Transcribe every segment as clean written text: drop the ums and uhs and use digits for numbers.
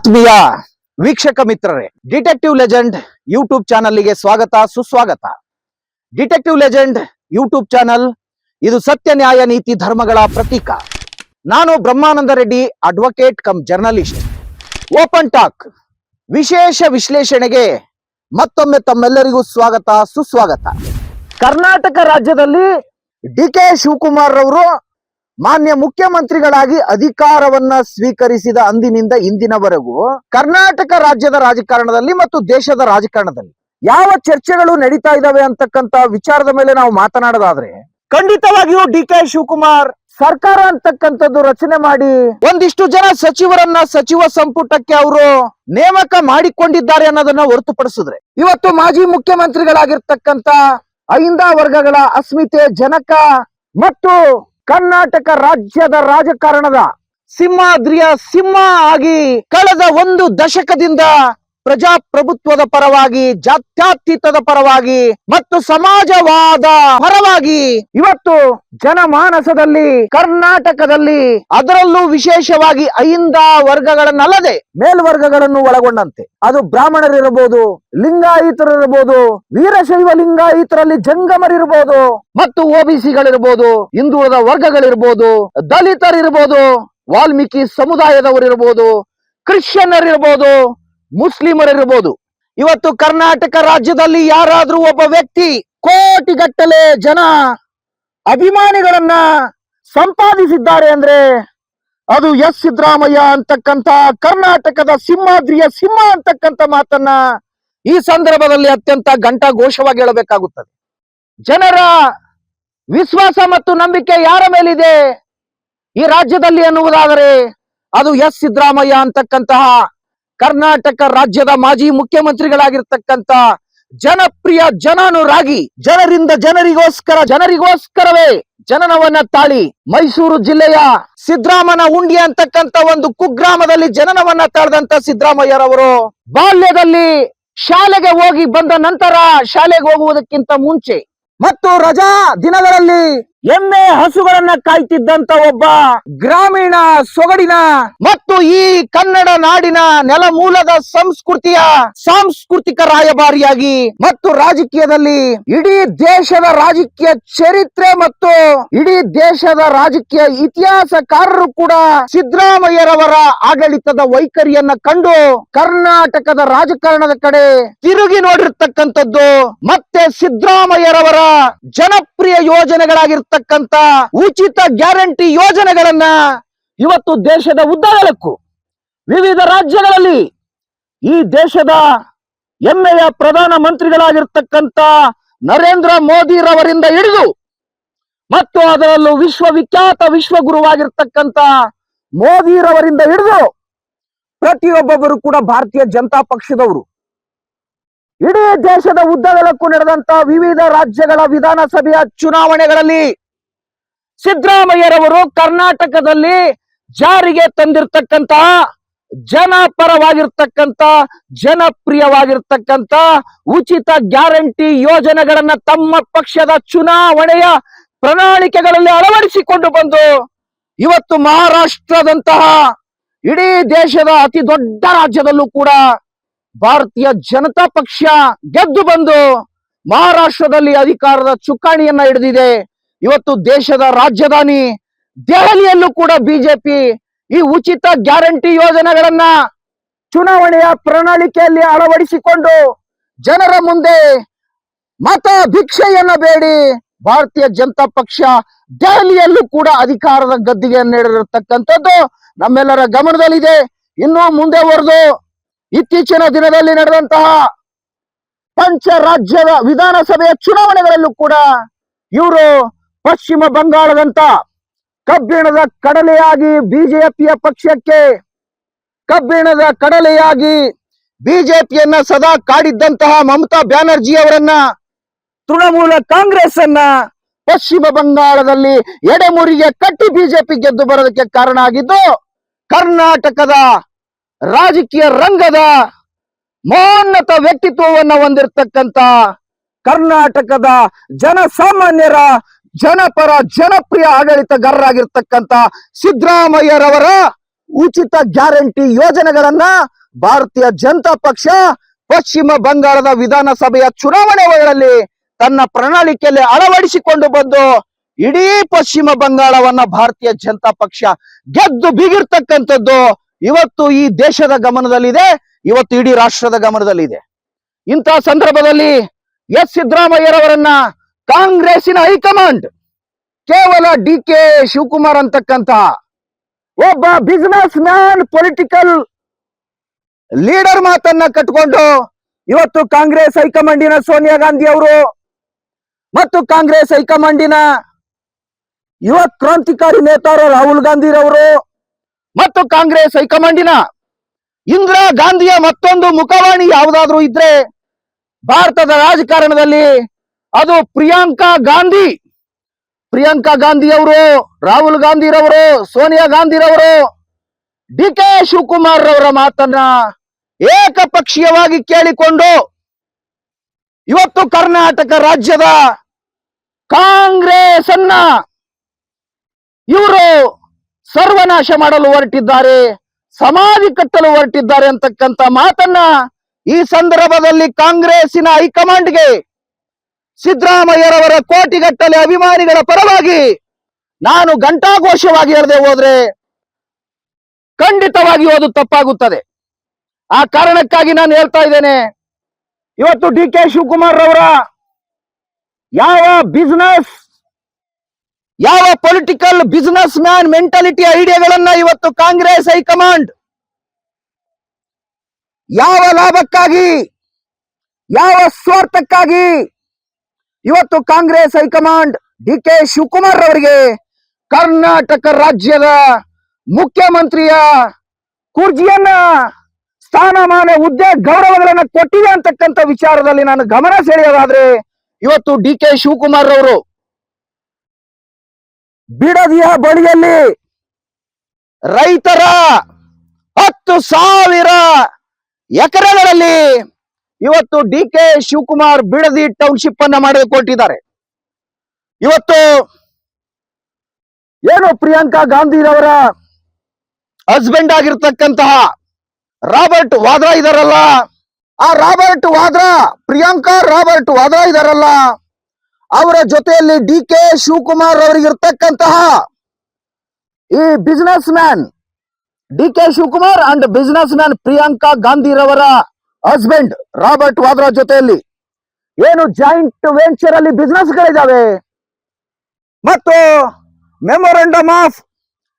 ಆತ್ಮೀಯ ವೀಕ್ಷಕ ಮಿತ್ರರೇ, ಡಿಟೆಕ್ಟಿವ್ ಲೆಜೆಂಡ್ ಯೂಟ್ಯೂಬ್ ಚಾನಲ್ಗೆ ಸ್ವಾಗತ ಸುಸ್ವಾಗತ. ಡಿಟೆಕ್ಟಿವ್ ಲೆಜೆಂಡ್ ಯೂಟ್ಯೂಬ್ ಚಾನಲ್ ಇದು ಸತ್ಯ ನ್ಯಾಯ ನೀತಿ ಧರ್ಮಗಳ ಪ್ರತೀಕ. ನಾನು Brahmananda Reddy, advocate cum journalist. Open talk ವಿಶೇಷ ವಿಶ್ಲೇಷಣೆಗೆ ಮತ್ತೊಮ್ಮೆ ತಮ್ಮೆಲ್ಲರಿಗೂ ಸ್ವಾಗತ ಸುಸ್ವಾಗತ. ಕರ್ನಾಟಕ ರಾಜ್ಯದಲ್ಲಿ ಡಿ.ಕೆ. ಶಿವಕುಮಾರ್ ಅವರು ಮಾನ್ಯ ಮುಖ್ಯಮಂತ್ರಿಗಳಾಗಿ ಅಧಿಕಾರವನ್ನ ಸ್ವೀಕರಿಸಿದ ಅಂದಿನಿಂದ ಇಂದಿನವರೆಗೂ ಕರ್ನಾಟಕ ರಾಜ್ಯದ ರಾಜಕಾರಣದಲ್ಲಿ ಮತ್ತು ದೇಶದ ರಾಜಕಾರಣದಲ್ಲಿ ಯಾವ ಚರ್ಚೆಗಳು ನಡೀತಾ ಇದಾವೆ ಅಂತಕ್ಕಂತ ವಿಚಾರದ ಮೇಲೆ ನಾವು ಮಾತನಾಡೋದಾದ್ರೆ, ಖಂಡಿತವಾಗಿಯೂ ಡಿ.ಕೆ. ಶಿವಕುಮಾರ್ ಸರ್ಕಾರ ಅಂತಕ್ಕಂಥದ್ದು ರಚನೆ ಮಾಡಿ ಒಂದಿಷ್ಟು ಜನ ಸಚಿವರನ್ನ ಸಚಿವ ಸಂಪುಟಕ್ಕೆ ಅವರು ನೇಮಕ ಮಾಡಿಕೊಂಡಿದ್ದಾರೆ ಅನ್ನೋದನ್ನ ಹೊರತುಪಡಿಸಿದ್ರೆ, ಇವತ್ತು ಮಾಜಿ ಮುಖ್ಯಮಂತ್ರಿಗಳಾಗಿರ್ತಕ್ಕಂತ ಅಹಿಂದ ವರ್ಗಗಳ ಅಸ್ಮಿತೆ ಜನಕ ಮತ್ತು ಕರ್ನಾಟಕ ರಾಜ್ಯದ ರಾಜಕಾರಣದ ಸಿಂಹಾದ್ರಿಯ ಸಿಂಹ ಆಗಿ ಕಳೆದ ಒಂದು ದಶಕದಿಂದ ಪ್ರಜಾಪ್ರಭುತ್ವದ ಪರವಾಗಿ, ಜಾತ್ಯತೀತದ ಪರವಾಗಿ ಮತ್ತು ಸಮಾಜವಾದ ಪರವಾಗಿ ಇವತ್ತು ಜನಮಾನಸದಲ್ಲಿ ಕರ್ನಾಟಕದಲ್ಲಿ, ಅದರಲ್ಲೂ ವಿಶೇಷವಾಗಿ ಅಹಿಂದ ವರ್ಗಗಳನ್ನಲ್ಲದೆ ಮೇಲ್ವರ್ಗಗಳನ್ನು ಒಳಗೊಂಡಂತೆ ಅದು ಬ್ರಾಹ್ಮಣರಿರಬಹುದು, ಲಿಂಗಾಯಿತರಿರಬಹುದು, ವೀರಶೈವ ಲಿಂಗಾಯಿತರಲ್ಲಿ ಜಂಗಮರಿರ್ಬೋದು ಮತ್ತು OBCಗಳಿರ್ಬೋದು, ಹಿಂದುಳಿದ ವರ್ಗಗಳಿರ್ಬೋದು, ದಲಿತರಿರ್ಬೋದು, ವಾಲ್ಮೀಕಿ ಸಮುದಾಯದವರಿರ್ಬೋದು, ಕ್ರಿಶ್ಚಿಯನ್ನರಿರ್ಬೋದು, ಮುಸ್ಲಿಮರಿರ್ಬೋದು. ಇವತ್ತು ಕರ್ನಾಟಕ ರಾಜ್ಯದಲ್ಲಿ ಯಾರಾದ್ರೂ ಒಬ್ಬ ವ್ಯಕ್ತಿ ಕೋಟಿಗಟ್ಟಲೆ ಜನ ಅಭಿಮಾನಿಗಳನ್ನ ಸಂಪಾದಿಸಿದ್ದಾರೆ ಅಂದ್ರೆ ಅದು ಎಸ್ ಸಿದ್ದರಾಮಯ್ಯ ಅಂತಕ್ಕಂತ ಕರ್ನಾಟಕದ ಸಿಂಹಾದ್ರಿಯ ಸಿಂಹ ಅಂತಕ್ಕಂತ ಮಾತನ್ನ ಈ ಸಂದರ್ಭದಲ್ಲಿ ಅತ್ಯಂತ ಘಂಟಾಘೋಷವಾಗಿ ಹೇಳಬೇಕಾಗುತ್ತದೆ. ಜನರ ವಿಶ್ವಾಸ ಮತ್ತು ನಂಬಿಕೆ ಯಾರ ಮೇಲಿದೆ ಈ ರಾಜ್ಯದಲ್ಲಿ ಅನ್ನುವುದಾದರೆ ಅದು ಎಸ್ ಸಿದ್ದರಾಮಯ್ಯ ಅಂತಕ್ಕಂತಹ ಕರ್ನಾಟಕ ರಾಜ್ಯದ ಮಾಜಿ ಮುಖ್ಯಮಂತ್ರಿಗಳಾಗಿರ್ತಕ್ಕಂತ ಜನಪ್ರಿಯ ಜನಾನುರಾಗಿ, ಜನರಿಂದ ಜನರಿಗೋಸ್ಕರವೇ ಜನನವನ್ನ ತಾಳಿ ಮೈಸೂರು ಜಿಲ್ಲೆಯ ಸಿದ್ದರಾಮನ ಉಂಡಿ ಅಂತಕ್ಕಂತ ಒಂದು ಕುಗ್ರಾಮದಲ್ಲಿ ಜನನವನ್ನ ತಾಳ್ದಂತ ಸಿದ್ದರಾಮಯ್ಯರವರು ಬಾಲ್ಯದಲ್ಲಿ ಶಾಲೆಗೆ ಹೋಗಿ ಬಂದ ನಂತರ ಶಾಲೆಗೆ ಹೋಗುವುದಕ್ಕಿಂತ ಮುಂಚೆ ಮತ್ತು ರಜಾ ದಿನಗಳಲ್ಲಿ ಎಮ್ಮೆ ಹಸುಗಳನ್ನ ಕಾಯ್ತಿದ್ದಂತ ಒಬ್ಬ ಗ್ರಾಮೀಣ ಸೊಗಡಿನ ಮತ್ತು ಈ ಕನ್ನಡ ನಾಡಿನ ನೆಲಮೂಲದ ಸಂಸ್ಕೃತಿಯ ಸಾಂಸ್ಕೃತಿಕ ರಾಯಭಾರಿಯಾಗಿ ಮತ್ತು ರಾಜಕೀಯದಲ್ಲಿ ಇಡೀ ದೇಶದ ರಾಜಕೀಯ ಚರಿತ್ರೆ ಮತ್ತು ಇಡೀ ದೇಶದ ರಾಜಕೀಯ ಇತಿಹಾಸಕಾರರು ಕೂಡ ಸಿದ್ದರಾಮಯ್ಯರವರ ಆಡಳಿತದ ವೈಖರಿಯನ್ನ ಕಂಡು ಕರ್ನಾಟಕದ ರಾಜಕಾರಣದ ಕಡೆ ತಿರುಗಿ ನೋಡಿರ್ತಕ್ಕಂಥದ್ದು ಮತ್ತೆ ಸಿದ್ದರಾಮಯ್ಯರವರ ಜನಪ್ರಿಯ ಯೋಜನೆಗಳಾಗಿರ್ತಕ್ಕಂಥ ಉಚಿತ ಗ್ಯಾರಂಟಿ ಯೋಜನೆಗಳನ್ನ ಇವತ್ತು ದೇಶದ ಉದ್ದಗಲಕ್ಕೂ ವಿವಿಧ ರಾಜ್ಯಗಳಲ್ಲಿ ಈ ದೇಶದ ಹೆಮ್ಮೆಯ ಪ್ರಧಾನ ಮಂತ್ರಿಗಳಾಗಿರ್ತಕ್ಕಂಥ ನರೇಂದ್ರ ಮೋದಿರವರಿಂದ ಹಿಡಿದು ಮತ್ತು ಅದರಲ್ಲೂ ವಿಶ್ವವಿಖ್ಯಾತ ವಿಶ್ವಗುರುವಾಗಿರ್ತಕ್ಕಂಥ ಮೋದಿರವರಿಂದ ಹಿಡಿದು ಪ್ರತಿಯೊಬ್ಬೊಬ್ಬರು ಕೂಡ ಭಾರತೀಯ ಜನತಾ ಪಕ್ಷದವರು ಇಡೀ ದೇಶದ ಉದ್ದಗಲಕ್ಕೂ ನಡೆದಂತ ವಿವಿಧ ರಾಜ್ಯಗಳ ವಿಧಾನಸಭೆಯ ಚುನಾವಣೆಗಳಲ್ಲಿ ಸಿದ್ದರಾಮಯ್ಯರವರು ಕರ್ನಾಟಕದಲ್ಲಿ ಜಾರಿಗೆ ತಂದಿರತಕ್ಕಂತಹ ಜನಪರವಾಗಿರ್ತಕ್ಕಂಥ ಜನಪ್ರಿಯವಾಗಿರ್ತಕ್ಕಂಥ ಉಚಿತ ಗ್ಯಾರಂಟಿ ಯೋಜನೆಗಳನ್ನ ತಮ್ಮ ಪಕ್ಷದ ಚುನಾವಣೆಯ ಪ್ರಣಾಳಿಕೆಗಳಲ್ಲಿ ಅಳವಡಿಸಿಕೊಂಡು ಬಂದು ಇವತ್ತು ಮಹಾರಾಷ್ಟ್ರದಂತಹ ಇಡೀ ದೇಶದ ಅತಿ ದೊಡ್ಡ ರಾಜ್ಯದಲ್ಲೂ ಕೂಡ ಭಾರತೀಯ ಜನತಾ ಪಕ್ಷ ಗೆದ್ದು ಬಂದು ಮಹಾರಾಷ್ಟ್ರದಲ್ಲಿ ಅಧಿಕಾರದ ಚುಕ್ಕಾಣಿಯನ್ನ ಹಿಡಿದಿದೆ. ಇವತ್ತು ದೇಶದ ರಾಜಧಾನಿ ದೆಹಲಿಯಲ್ಲೂ ಕೂಡ ಬಿಜೆಪಿ ಈ ಉಚಿತ ಗ್ಯಾರಂಟಿ ಯೋಜನೆಗಳನ್ನ ಚುನಾವಣೆಯ ಪ್ರಣಾಳಿಕೆಯಲ್ಲಿ ಅಳವಡಿಸಿಕೊಂಡು ಜನರ ಮುಂದೆ ಮತ ಭಿಕ್ಷೆಯನ್ನ ಬೇಡಿ ಭಾರತೀಯ ಜನತಾ ಪಕ್ಷ ದೆಹಲಿಯಲ್ಲೂ ಕೂಡ ಅಧಿಕಾರದ ಗದ್ದಿಗೆಯನ್ನು ನೀಡಿರತಕ್ಕಂಥದ್ದು ನಮ್ಮೆಲ್ಲರ ಗಮನದಲ್ಲಿದೆ. ಇನ್ನು ಮುಂದೆ ವರೆದು ಇತ್ತೀಚಿನ ದಿನದಲ್ಲಿ ನಡೆದಂತಹ ಪಂಚ ರಾಜ್ಯದ ವಿಧಾನಸಭೆಯ ಚುನಾವಣೆಗಳಲ್ಲೂ ಕೂಡ ಇವರು ಪಶ್ಚಿಮ ಬಂಗಾಳದಂತ ಕಬ್ಬಿಣದ ಕಡಲೆಯಾಗಿ ಬಿಜೆಪಿಯ ಪಕ್ಷಕ್ಕೆ ಕಬ್ಬಿಣದ ಕಡಲೆಯಾಗಿ ಬಿಜೆಪಿಯನ್ನ ಸದಾ ಕಾಡಿದ್ದಂತಹ ಮಮತಾ ಬ್ಯಾನರ್ಜಿ ಅವರನ್ನ ತೃಣಮೂಲ ಕಾಂಗ್ರೆಸ್ ಅನ್ನ ಪಶ್ಚಿಮ ಬಂಗಾಳದಲ್ಲಿ ಎಡೆಮುರಿಗೆ ಕಟ್ಟಿ ಬಿಜೆಪಿ ಗೆದ್ದು ಬರೋದಕ್ಕೆ ಕಾರಣ ಆಗಿದ್ದು ಕರ್ನಾಟಕದ ರಾಜಕೀಯ ರಂಗದ ಮಹೋನ್ನತ ವ್ಯಕ್ತಿತ್ವವನ್ನು ಹೊಂದಿರತಕ್ಕಂತ ಕರ್ನಾಟಕದ ಜನಸಾಮಾನ್ಯರ ಜನಪರ ಜನಪ್ರಿಯ ಆಡಳಿತಗಾರರಾಗಿರ್ತಕ್ಕಂತ ಸಿದ್ದರಾಮಯ್ಯರವರ ಉಚಿತ ಗ್ಯಾರಂಟಿ ಯೋಜನೆಗಳನ್ನ ಭಾರತೀಯ ಜನತಾ ಪಕ್ಷ ಪಶ್ಚಿಮ ಬಂಗಾಳದ ವಿಧಾನಸಭೆಯ ಚುನಾವಣೆಗಳಲ್ಲಿ ತನ್ನ ಪ್ರಣಾಳಿಕೆಯಲ್ಲಿ ಅಳವಡಿಸಿಕೊಂಡು ಬಂದು ಇಡೀ ಪಶ್ಚಿಮ ಬಂಗಾಳವನ್ನ ಭಾರತೀಯ ಜನತಾ ಪಕ್ಷ ಗೆದ್ದು ಬೀಗಿರ್ತಕ್ಕಂಥದ್ದು ಇವತ್ತು ಈ ದೇಶದ ಗಮನದಲ್ಲಿದೆ, ಇವತ್ತು ಇಡೀ ರಾಷ್ಟ್ರದ ಗಮನದಲ್ಲಿದೆ. ಇಂತಹ ಸಂದರ್ಭದಲ್ಲಿ ಎಸ್ ಸಿದ್ದರಾಮಯ್ಯರವರನ್ನ ಕಾಂಗ್ರೆಸ್ಸಿನ ಹೈಕಮಾಂಡ್ ಕೇವಲ ಡಿ ಕೆ ಶಿವಕುಮಾರ್ ಅಂತಕ್ಕಂತ ಒಬ್ಬ ಬಿಸಿನೆಸ್ ಮ್ಯಾನ್, ಪೊಲಿಟಿಕಲ್ ಲೀಡರ್ ಮಾತನ್ನ ಕಟ್ಕೊಂಡು ಇವತ್ತು ಕಾಂಗ್ರೆಸ್ ಹೈಕಮಾಂಡಿನ ಸೋನಿಯಾ ಗಾಂಧಿ ಅವರು ಮತ್ತು ಕಾಂಗ್ರೆಸ್ ಹೈಕಮಾಂಡಿನ ಯುವ ಕ್ರಾಂತಿಕಾರಿ ನೇತಾರ ರಾಹುಲ್ ಗಾಂಧಿ ರವರು ಮತ್ತು ಕಾಂಗ್ರೆಸ್ ಹೈಕಮಾಂಡಿನ ಇಂದಿರಾ ಗಾಂಧಿಯ ಮತ್ತೊಂದು ಮುಖವಾಣಿ ಯಾವುದಾದ್ರೂ ಇದ್ರೆ ಭಾರತದ ರಾಜಕಾರಣದಲ್ಲಿ ಅದು ಪ್ರಿಯಾಂಕಾ ಗಾಂಧಿ ಅವರು, ರಾಹುಲ್ ಗಾಂಧಿ ರವರು, ಸೋನಿಯಾ ಗಾಂಧಿ ರವರು ಡಿ ಕೆ ಶಿವಕುಮಾರ್ ರವರ ಮಾತನ್ನ ಏಕಪಕ್ಷೀಯವಾಗಿ ಕೇಳಿಕೊಂಡು ಇವತ್ತು ಕರ್ನಾಟಕ ರಾಜ್ಯದ ಕಾಂಗ್ರೆಸ್ ಅನ್ನ ಇವರು ಸರ್ವನಾಶ ಮಾಡಲು ಹೊರಟಿದ್ದಾರೆ, ಸಮಾಧಿ ಕಟ್ಟಲು ಹೊರಟಿದ್ದಾರೆ ಅಂತಕ್ಕಂಥ ಮಾತನ್ನ ಈ ಸಂದರ್ಭದಲ್ಲಿ ಕಾಂಗ್ರೆಸ್ಸಿನ ಹೈಕಮಾಂಡ್ಗೆ ಸಿದ್ದರಾಮಯ್ಯರವರ ಕೋಟಿಗಟ್ಟಲೆ ಅಭಿಮಾನಿಗಳ ಪರವಾಗಿ ನಾನು ಘಂಟಾಘೋಷವಾಗಿ ಹೇಳದೆ ಹೋದ್ರೆ ಖಂಡಿತವಾಗಿಯೂ ಅದು ತಪ್ಪಾಗುತ್ತದೆ. ಆ ಕಾರಣಕ್ಕಾಗಿ ನಾನು ಹೇಳ್ತಾ ಇದ್ದೇನೆ, ಇವತ್ತು ಡಿ ಕೆ ಶಿವಕುಮಾರ್ ರವರ ಯಾವ ಪೊಲಿಟಿಕಲ್ ಬಿಸಿನೆಸ್ ಮ್ಯಾನ್ ಮೆಂಟಾಲಿಟಿ ಐಡಿಯಾಗಳನ್ನ ಇವತ್ತು ಕಾಂಗ್ರೆಸ್ ಹೈಕಮಾಂಡ್ ಯಾವ ಲಾಭಕ್ಕಾಗಿ, ಯಾವ ಸ್ವಾರ್ಥಕ್ಕಾಗಿ ಇವತ್ತು Congress high command D K Shivakumar ಅವರಿಗೆ ಕರ್ನಾಟಕ ರಾಜ್ಯದ ಮುಖ್ಯಮಂತ್ರಿಯ ಕುರ್ಜಿಯನ್ನ, ಸ್ಥಾನಮಾನ, ಹುದ್ದೆ, ಗೌರವಗಳನ್ನ ಕೊಟ್ಟಿದೆ ಅಂತಕ್ಕಂಥ ವಿಚಾರದಲ್ಲಿ ನಾನು ಗಮನ ಸೆಳೆಯೋದಾದ್ರೆ ಇವತ್ತು ಡಿ ಕೆ ಶಿವಕುಮಾರ್ ಅವರು ಬಿಡದಿಯ ಬಳಿಯಲ್ಲಿ ರೈತರ 10,000 ಎಕರೆಗಳಲ್ಲಿ ಇವತ್ತು D K Shivakumar Bidadi township ಅನ್ನ ಮಾಡಿಕೊಟ್ಟಿದ್ದಾರೆ. ಇವತ್ತು ಏನು ಪ್ರಿಯಾಂಕಾ ಗಾಂಧಿ ರವರ ಹಸ್ಬೆಂಡ್ ಆಗಿರ್ತಕ್ಕಂತಹ ರಾಬರ್ಟ್ ವಾದ್ರಾ ಇದಾರಲ್ಲ, ಆ ಪ್ರಿಯಾಂಕಾ ರಾಬರ್ಟ್ ವಾದ್ರಾ ಇದಾರಲ್ಲ, ಅವರ ಜೊತೆಯಲ್ಲಿ ಡಿ ಕೆ ಶಿವಕುಮಾರ್ ಅವರಿಗಿರ್ತಕ್ಕಂತಹ ಈ business man D K Shivakumar and business man Priyanka Gandhi ರವರ ಹಸ್ಬೆಂಡ್ ರಾಬರ್ಟ್ ವಾದ್ರಾ ಜೊತೆಯಲ್ಲಿ ಏನು ಜಾಯಿಂಟ್ ವೆಂಚರ್ ಅಲ್ಲಿ ಬಿಸಿನೆಸ್ ಗಳಿದಾವೆ ಮತ್ತು ಮೆಮೊರಂಡಮ್ ಆಫ್